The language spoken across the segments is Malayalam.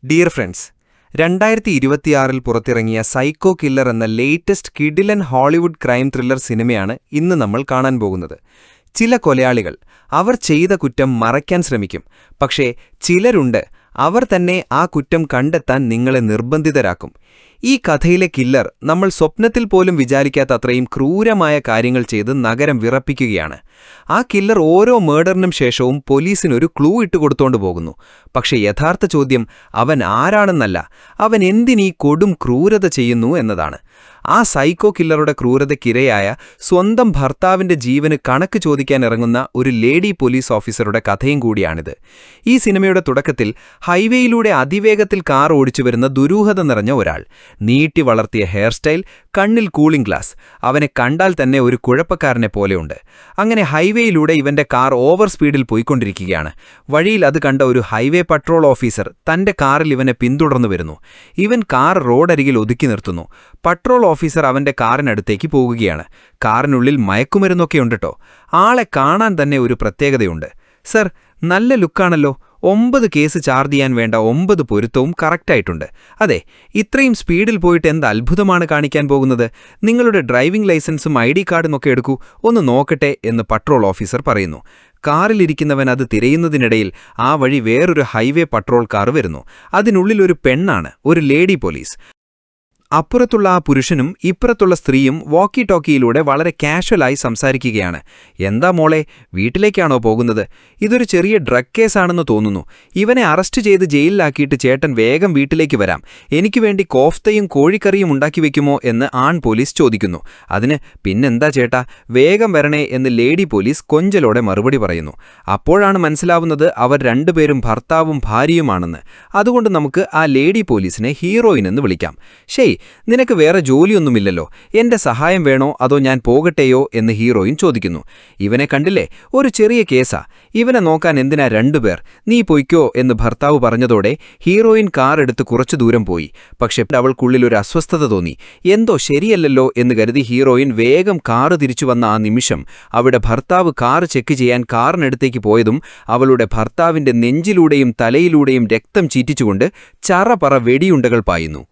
ഡിയർ ഫ്രണ്ട്സ്, 2026-ൽ പുറത്തിറങ്ങിയ സൈക്കോ കില്ലർ എന്ന ലേറ്റസ്റ്റ് കിഡിലൻ ഹോളിവുഡ് ക്രൈം ത്രില്ലർ സിനിമയാണ് ഇന്ന് നമ്മൾ കാണാൻ പോകുന്നത്. ചില കൊലയാളികൾ അവർ ചെയ്ത കുറ്റം മറയ്ക്കാൻ ശ്രമിക്കും, പക്ഷേ ചിലരുണ്ട്, അവർ തന്നെ ആ കുറ്റം കണ്ടെത്താൻ നിങ്ങളെ നിർബന്ധിതരാക്കും. ഈ കഥയിലെ കില്ലർ നമ്മൾ സ്വപ്നത്തിൽ പോലും വിചാരിക്കാത്ത അത്രയും ക്രൂരമായ കാര്യങ്ങൾ ചെയ്ത് നഗരം വിറപ്പിക്കുകയാണ്. ആ കില്ലർ ഓരോ മേഡറിനും ശേഷവും പോലീസിനൊരു ക്ലൂ ഇട്ടുകൊടുത്തോണ്ടു പോകുന്നു. പക്ഷേ യഥാർത്ഥ ചോദ്യം അവൻ ആരാണെന്നല്ല, അവൻ എന്തിനീ കൊടും ക്രൂരത ചെയ്യുന്നു എന്നതാണ്. ആ സൈക്കോ കില്ലറുടെ ക്രൂരതയ്ക്കിരയായ സ്വന്തം ഭർത്താവിന്റെ ജീവന് കണക്ക് ചോദിക്കാനിറങ്ങുന്ന ഒരു ലേഡി പോലീസ് ഓഫീസറുടെ കഥയും കൂടിയാണിത്. ഈ സിനിമയുടെ തുടക്കത്തിൽ ഹൈവേയിലൂടെ അതിവേഗത്തിൽ കാർ ഓടിച്ചുവരുന്ന ദുരൂഹത നിറഞ്ഞ ഒരാൾ, നീട്ടി വളർത്തിയ ഹെയർ സ്റ്റൈൽ, കണ്ണിൽ കൂളിംഗ് ഗ്ലാസ്, അവനെ കണ്ടാൽ തന്നെ ഒരു കുഴപ്പക്കാരനെ പോലെയുണ്ട്. അങ്ങനെ ഹൈവേയിലൂടെ ഇവന്റെ കാർ ഓവർ സ്പീഡിൽ പോയിക്കൊണ്ടിരിക്കുകയാണ്. വഴിയിൽ അത് കണ്ട ഒരു ഹൈവേ പട്രോൾ ഓഫീസർ തന്റെ കാറിൽ ഇവനെ പിന്തുടർന്നു വരുന്നു. ഇവൻ കാർ റോഡരികിൽ ഒതുക്കി നിർത്തുന്നു. പട്രോൾ ഓഫീസർ അവന്റെ കാറിനടുത്തേക്ക് പോകുകയാണ്. കാറിനുള്ളിൽ മയക്കുമരുന്നൊക്കെയുണ്ടട്ടോ. ആളെ കാണാൻ തന്നെ ഒരു പ്രത്യേകതയുണ്ട്. സർ, നല്ല ലുക്കാണല്ലോ. 9 കേസ് ചാർജ് ചെയ്യാൻ വേണ്ട 9 പൊരുത്തവും കറക്റ്റായിട്ടുണ്ട്. അതെ, ഇത്രയും സ്പീഡിൽ പോയിട്ട് എന്ത് അത്ഭുതമാണ് കാണിക്കാൻ പോകുന്നത്? നിങ്ങളുടെ ഡ്രൈവിംഗ് ലൈസൻസും ID കാർഡും ഒക്കെ എടുക്കൂ, ഒന്ന് നോക്കട്ടെ എന്ന് പട്രോൾ ഓഫീസർ പറയുന്നു. കാറിലിരിക്കുന്നവൻ അത് തിരയുന്നതിനിടയിൽ ആ വഴി വേറൊരു ഹൈവേ പട്രോൾ കാർ വരുന്നു. അതിനുള്ളിൽ ഒരു പെണ്ണാണ്, ഒരു ലേഡി പോലീസ്. അപ്പുറത്തുള്ള ആ പുരുഷനും ഇപ്പുറത്തുള്ള സ്ത്രീയും വോക്കി ടോക്കിയിലൂടെ വളരെ കാഷ്വലായി സംസാരിക്കുകയാണ്. എന്താ മോളെ, വീട്ടിലേക്കാണോ പോകുന്നത്? ഇതൊരു ചെറിയ ഡ്രഗ് കേസാണെന്ന് തോന്നുന്നു. ഇവനെ അറസ്റ്റ് ചെയ്ത് ജയിലിലാക്കിയിട്ട് ചേട്ടൻ വേഗം വീട്ടിലേക്ക് വരാം. എനിക്ക് വേണ്ടി കോഫ്തയും കോഴിക്കറിയും ഉണ്ടാക്കി വെക്കുമോ എന്ന് ആൺ പോലീസ് ചോദിക്കുന്നു. അതിന് പിന്നെന്താ ചേട്ടാ, വേഗം വരണേ എന്ന് ലേഡി പോലീസ് കൊഞ്ചലോടെ മറുപടി പറയുന്നു. അപ്പോഴാണ് മനസ്സിലാവുന്നത് അവർ രണ്ടുപേരും ഭർത്താവും ഭാര്യയുമാണെന്ന്. അതുകൊണ്ട് നമുക്ക് ആ ലേഡി പോലീസിനെ ഹീറോയിൻ എന്ന് വിളിക്കാം. ശരി, നിനക്ക് വേറെ ജോലിയൊന്നുമില്ലല്ലോ, എന്റെ സഹായം വേണോ അതോ ഞാൻ പോകട്ടെയോ എന്ന് ഹീറോയിൻ ചോദിക്കുന്നു. ഇവനെ കണ്ടില്ലേ, ഒരു ചെറിയ കേസാ, ഇവനെ നോക്കാൻ എന്തിനാ 2 പേർ, നീ പൊയ്ക്കോ എന്ന് ഭർത്താവ് പറഞ്ഞതോടെ ഹീറോയിൻ കാർ എടുത്ത് കുറച്ചു ദൂരം പോയി. പക്ഷെ അവൾക്കുള്ളിൽ ഒരു അസ്വസ്ഥത തോന്നി. എന്തോ ശരിയല്ലല്ലോ എന്ന് കരുതി ഹീറോയിൻ വേഗം കാറ് തിരിച്ചു വന്ന ആ നിമിഷം അവിടെ ഭർത്താവ് കാർ ചെക്ക് ചെയ്യാൻ കാറിനടുത്തേക്ക് പോയതും അവളുടെ ഭർത്താവിന്റെ നെഞ്ചിലൂടെയും തലയിലൂടെയും രക്തം ചീറ്റിച്ചുകൊണ്ട് ചറപറ വെടിയുണ്ടകൾ പായുന്നു.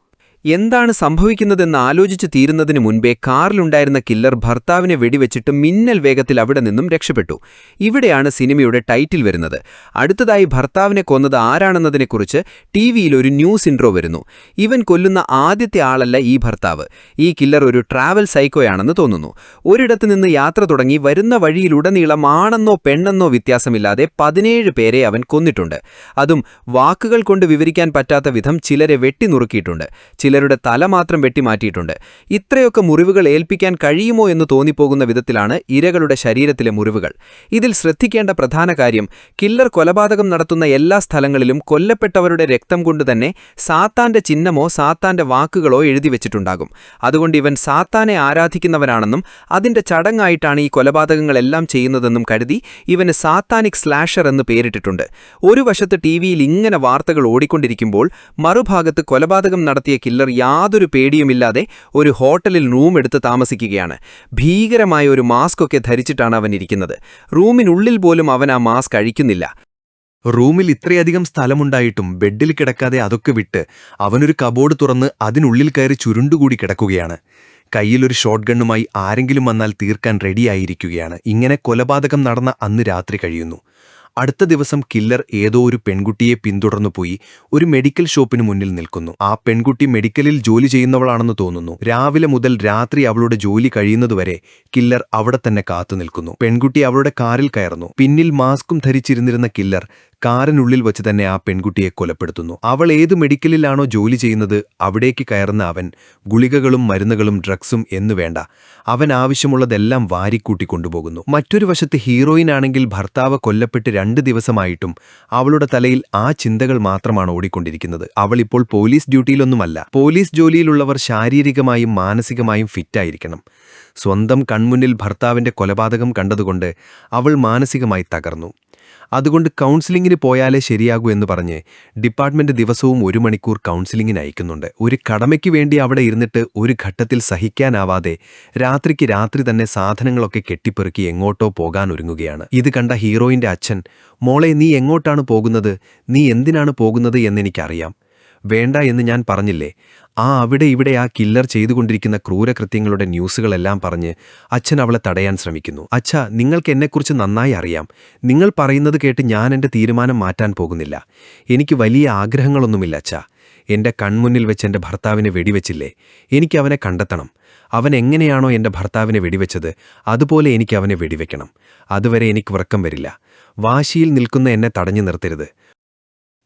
എന്താണ് സംഭവിക്കുന്നതെന്ന് ആലോചിച്ച് തീരുന്നതിന് മുൻപേ കാറിലുണ്ടായിരുന്ന കില്ലർ ഭർത്താവിനെ വെടിവെച്ചിട്ട് മിന്നൽ വേഗത്തിൽ അവിടെ നിന്നും രക്ഷപ്പെട്ടു. ഇവിടെയാണ് സിനിമയുടെ ടൈറ്റിൽ വരുന്നത്. അടുത്തതായി ഭർത്താവിനെ കൊന്നത് ആരാണെന്നതിനെക്കുറിച്ച് ടിവിയിൽ ഒരു ന്യൂസ് ഇൻട്രോ വരുന്നു. ഇവൻ കൊല്ലുന്ന ആദ്യത്തെ ആളല്ല ഈ ഭർത്താവ്. ഈ കില്ലർ ഒരു ട്രാവൽ സൈക്കോയാണെന്ന് തോന്നുന്നു. ഒരിടത്ത് നിന്ന് യാത്ര തുടങ്ങി വരുന്ന വഴിയിലുടനീളം ആണെന്നോ പെണ്ണെന്നോ വ്യത്യാസമില്ലാതെ 17 പേരെ അവൻ കൊന്നിട്ടുണ്ട്. അതും വാക്കുകൾ കൊണ്ട് വിവരിക്കാൻ പറ്റാത്ത വിധം ചിലരെ വെട്ടിനുറുക്കിയിട്ടുണ്ട്. ചിലരുടെ തല മാത്രം വെട്ടിമാറ്റിയിട്ടുണ്ട്. ഇത്രയൊക്കെ മുറിവുകൾ ഏൽപ്പിക്കാൻ കഴിയുമോ എന്ന് തോന്നിപ്പോകുന്ന വിധത്തിലാണ് ഇരകളുടെ ശരീരത്തിലെ മുറിവുകൾ. ഇതിൽ ശ്രദ്ധിക്കേണ്ട പ്രധാന കാര്യം, കില്ലർ കൊലപാതകം നടത്തുന്ന എല്ലാ സ്ഥലങ്ങളിലും കൊല്ലപ്പെട്ടവരുടെ രക്തം കൊണ്ട് തന്നെ സാത്താന്റെ ചിഹ്നമോ സാത്താന്റെ വാക്കുകളോ എഴുതിവെച്ചിട്ടുണ്ടാകും. അതുകൊണ്ട് ഇവൻ സാത്താനെ ആരാധിക്കുന്നവനാണെന്നും അതിന്റെ ചടങ്ങായിട്ടാണ് ഈ കൊലപാതകങ്ങളെല്ലാം ചെയ്യുന്നതെന്നും കരുതി ഇവന് സാത്താനിക് സ്ലാഷർ എന്ന് പേരിട്ടിട്ടുണ്ട്. ഒരു വശത്ത് ടിവിയിൽ ഇങ്ങനെ വാർത്തകൾ ഓടിക്കൊണ്ടിരിക്കുമ്പോൾ മറുഭാഗത്ത് കൊലപാതകം നടത്തിയ കില്ലർ യാതൊരു പേടിയുമില്ലാതെ ഒരു ഹോട്ടലിൽ റൂം എടുത്ത് താമസിക്കുകയാണ്. ഭീകരമായ ഒരു മാസ്ക് ഒക്കെ ധരിച്ചിട്ടാണ് അവൻ ഇരിക്കുന്നത്. റൂമിനുള്ളിൽ പോലും അവൻ ആ മാസ്ക് അഴിക്കുന്നില്ല. റൂമിൽ ഇത്രയധികം സ്ഥലമുണ്ടായിട്ടും ബെഡിൽ കിടക്കാതെ അതൊക്കെ വിട്ട് അവനൊരു കബോർഡ് തുറന്ന് അതിനുള്ളിൽ കയറി ചുരുണ്ടുകൂടി കിടക്കുകയാണ്. കയ്യിലൊരു ഷോട്ട് ഗണ്ണുമായി ആരെങ്കിലും വന്നാൽ തീർക്കാൻ റെഡിയായിരിക്കുകയാണ്. ഇങ്ങനെ കൊലപാതകം നടന്ന അന്ന് രാത്രി കഴിയുന്നു. അടുത്ത ദിവസം കില്ലർ ഏതോ ഒരു പെൺകുട്ടിയെ പിന്തുടർന്നു പോയി ഒരു മെഡിക്കൽ ഷോപ്പിന് മുന്നിൽ നിൽക്കുന്നു. ആ പെൺകുട്ടി മെഡിക്കലിൽ ജോലി ചെയ്യുന്നവളാണെന്ന് തോന്നുന്നു. രാവിലെ മുതൽ രാത്രി അവളുടെ ജോലി കഴിയുന്നതുവരെ കില്ലർ അവിടെ തന്നെ കാത്തു നിൽക്കുന്നു. പെൺകുട്ടി അവളുടെ കാറിൽ കയറുന്നു. പിന്നിൽ മാസ്കും ധരിച്ചിരുന്നിരുന്ന കില്ലർ കാറിനുള്ളിൽ വച്ച് തന്നെ ആ പെൺകുട്ടിയെ കൊലപ്പെടുത്തുന്നു. അവൾ ഏത് മെഡിക്കലിലാണോ ജോലി ചെയ്യുന്നത് അവിടേക്ക് കയറുന്ന അവൻ ഗുളികകളും മരുന്നുകളും ഡ്രഗ്സും എന്നു വേണ്ട, അവൻ ആവശ്യമുള്ളതെല്ലാം വാരിക്കൂട്ടി കൊണ്ടുപോകുന്നു. മറ്റൊരു വശത്ത് ഹീറോയിൻ ആണെങ്കിൽ ഭർത്താവ് കൊല്ലപ്പെട്ട് 2 ദിവസമായിട്ടും അവളുടെ തലയിൽ ആ ചിന്തകൾ മാത്രമാണ് ഓടിക്കൊണ്ടിരിക്കുന്നത്. അവൾ ഇപ്പോൾ പോലീസ് ഡ്യൂട്ടിയിലൊന്നുമല്ല. പോലീസ് ജോലിയിലുള്ളവർ ശാരീരികമായും മാനസികമായും ഫിറ്റായിരിക്കണം. സ്വന്തം കൺമുന്നിൽ ഭർത്താവിന്റെ കൊലപാതകം കണ്ടതുകൊണ്ട് അവൾ മാനസികമായി തകർന്നു. അതുകൊണ്ട് കൗൺസിലിങ്ങിന് പോയാലേ ശരിയാകൂ എന്ന് പറഞ്ഞ് ഡിപ്പാർട്ട്മെന്റ് ദിവസവും 1 മണിക്കൂർ കൗൺസിലിങ്ങിന് അയക്കുന്നുണ്ട്. ഒരു കടമയ്ക്ക് വേണ്ടി അവിടെ ഇരുന്നിട്ട് ഒരു ഘട്ടത്തിൽ സഹിക്കാനാവാതെ രാത്രിക്ക് രാത്രി തന്നെ സാധനങ്ങളൊക്കെ കെട്ടിപ്പെറുക്കി എങ്ങോട്ടോ പോകാനൊരുങ്ങുകയാണ്. ഇത് കണ്ട ഹീറോയിന്റെ അച്ഛൻ, മോളെ നീ എങ്ങോട്ടാണ് പോകുന്നത്, നീ എന്തിനാണ് പോകുന്നത് എന്നെനിക്കറിയാം, വേണ്ട എന്ന് ഞാൻ പറഞ്ഞില്ലേ. അവിടെ ഇവിടെ ആ കില്ലർ ചെയ്തുകൊണ്ടിരിക്കുന്ന ക്രൂരകൃത്യങ്ങളുടെ ന്യൂസുകളെല്ലാം പറഞ്ഞ് അച്ഛൻ അവളെ തടയാൻ ശ്രമിക്കുന്നു. അച്ഛാ, നിങ്ങൾക്ക് എന്നെക്കുറിച്ച് നന്നായി അറിയാം. നിങ്ങൾ പറയുന്നത് കേട്ട് ഞാൻ എൻ്റെ തീരുമാനം മാറ്റാൻ പോകുന്നില്ല. എനിക്ക് വലിയ ആഗ്രഹങ്ങളൊന്നുമില്ല അച്ഛാ. എൻ്റെ കൺമുന്നിൽ വെച്ച് എൻ്റെ ഭർത്താവിനെ വെടിവെച്ചില്ലേ, എനിക്ക് അവനെ കണ്ടെത്തണം. അവൻ എങ്ങനെയാണോ എൻ്റെ ഭർത്താവിനെ വെടിവെച്ചത് അതുപോലെ എനിക്ക് അവനെ വെടിവെക്കണം. അതുവരെ എനിക്ക് ഉറക്കം വരില്ല. വാശിയിൽ നിൽക്കുന്ന എന്നെ തടഞ്ഞു നിർത്തരുത്.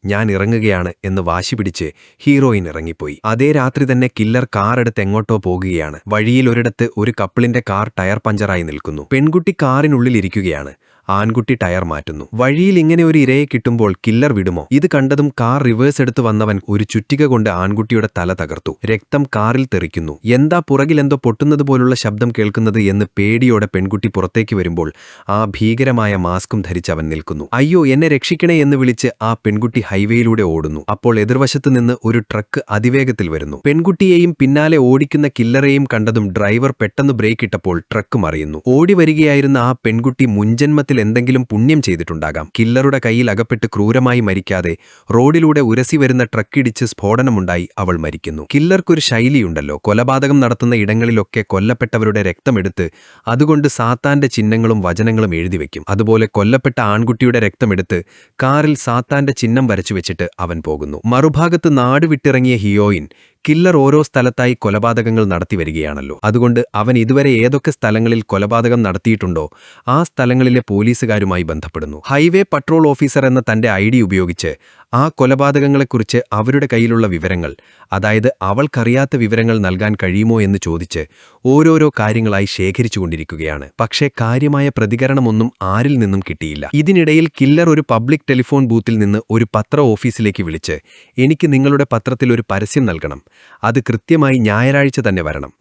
ഞാൻ ഇറങ്ങുകയാണ് എന്ന് വാശി പിടിച്ച് ഹീറോയിൻ ഇറങ്ങിപ്പോയി. അതേ രാത്രി തന്നെ കില്ലർ കാർ എടുത്ത് എങ്ങോട്ടോ പോകുകയാണ്. വഴിയിൽ ഒരിടത്ത് ഒരു കപ്പിളിന്റെ കാർ ടയർ പഞ്ചറായി നിൽക്കുന്നു. പെൺകുട്ടി കാറിനുള്ളിലിരിക്കുകയാണ്. ആൺകുട്ടി ടയർ മാറ്റുന്നു. വഴിയിൽ ഇങ്ങനെ ഒരു ഇരയെ കിട്ടുമ്പോൾ കില്ലർ വിടുമോ? ഇത് കണ്ടതും കാർ റിവേഴ്സ് എടുത്ത് വന്നവൻ ഒരു ചുറ്റിക കൊണ്ട് ആൺകുട്ടിയുടെ തല തകർത്തു. രക്തം കാറിൽ തെറിക്കുന്നു. എന്താ പുറകിലെന്തോ പൊട്ടുന്നത് പോലുള്ള ശബ്ദം കേൾക്കുന്നത് എന്ന് പേടിയോടെ പെൺകുട്ടി പുറത്തേക്ക് വരുമ്പോൾ ആ ഭീകരമായ മാസ്കും ധരിച്ച് അവൻ നിൽക്കുന്നു. അയ്യോ, എന്നെ രക്ഷിക്കണേ എന്ന് വിളിച്ച് ആ പെൺകുട്ടി ഹൈവേയിലൂടെ ഓടുന്നു. അപ്പോൾ എതിർവശത്ത് നിന്ന് ഒരു ട്രക്ക് അതിവേഗത്തിൽ വരുന്നു. പെൺകുട്ടിയെയും പിന്നാലെ ഓടിക്കുന്ന കില്ലറെയും കണ്ടതും ഡ്രൈവർ പെട്ടെന്ന് ബ്രേക്ക് ഇട്ടപ്പോൾ ട്രക്ക് മറിയുന്നു. ഓടി വരികയായിരുന്ന ആ പെൺകുട്ടി മുൻജന്മത്തിൽ എന്തെങ്കിലും പുണ്യം ചെയ്തിട്ടുണ്ടാകാം. കില്ലറുടെ കയ്യിൽ അകപ്പെട്ട് ക്രൂരമായി മരിക്കാതെ റോഡിലൂടെ ഉരസി വരുന്ന ട്രക്കിടിച്ച് സ്ഫോടനമുണ്ടായി അവൾ മരിക്കുന്നു. കില്ലർക്കൊരു ശൈലിയുണ്ടല്ലോ. കൊലപാതകം നടത്തുന്ന ഇടങ്ങളിലൊക്കെ കൊല്ലപ്പെട്ടവരുടെ രക്തമെടുത്ത് അതുകൊണ്ട് സാത്താന്റെ ചിഹ്നങ്ങളും വചനങ്ങളും എഴുതിവെക്കും. അതുപോലെ കൊല്ലപ്പെട്ട ആൺകുട്ടിയുടെ രക്തമെടുത്ത് കാറിൽ സാത്താന്റെ ചിഹ്നം വരച്ചുവെച്ചിട്ട് അവൻ പോകുന്നു. മറുഭാഗത്ത് നാട് വിട്ടിറങ്ങിയ ഹീറോയിൻ കില്ലർ ഓരോ സ്ഥലത്തായി കൊലപാതകങ്ങൾ നടത്തിവരികയാണല്ലോ. അതുകൊണ്ട് അവൻ ഇതുവരെ ഏതൊക്കെ സ്ഥലങ്ങളിൽ കൊലപാതകം നടത്തിയിട്ടുണ്ടോ ആ സ്ഥലങ്ങളിലെ പോലീസുകാരുമായി ബന്ധപ്പെടുന്നു. ഹൈവേ പട്രോൾ ഓഫീസർ എന്ന തന്റെ ഐഡി ഉപയോഗിച്ച് ആ കൊലപാതകങ്ങളെക്കുറിച്ച് അവരുടെ കയ്യിലുള്ള വിവരങ്ങൾ, അതായത് അവൾക്കറിയാത്ത വിവരങ്ങൾ നൽകാൻ കഴിയുമോ എന്ന് ചോദിച്ച് ഓരോരോ കാര്യങ്ങളായി ശേഖരിച്ചുകൊണ്ടിരിക്കുകയാണ്. പക്ഷേ കാര്യമായ പ്രതികരണമൊന്നും ആരിൽ നിന്നും കിട്ടിയില്ല. ഇതിനിടയിൽ കില്ലർ ഒരു പബ്ലിക് ടെലിഫോൺ ബൂത്തിൽ നിന്ന് ഒരു പത്ര ഓഫീസിലേക്ക് വിളിച്ച്, എനിക്ക് നിങ്ങളുടെ പത്രത്തിൽ ഒരു പരസ്യം നൽകണം. അത് കൃത്യമായി ഞായറാഴ്ച തന്നെ വരണം.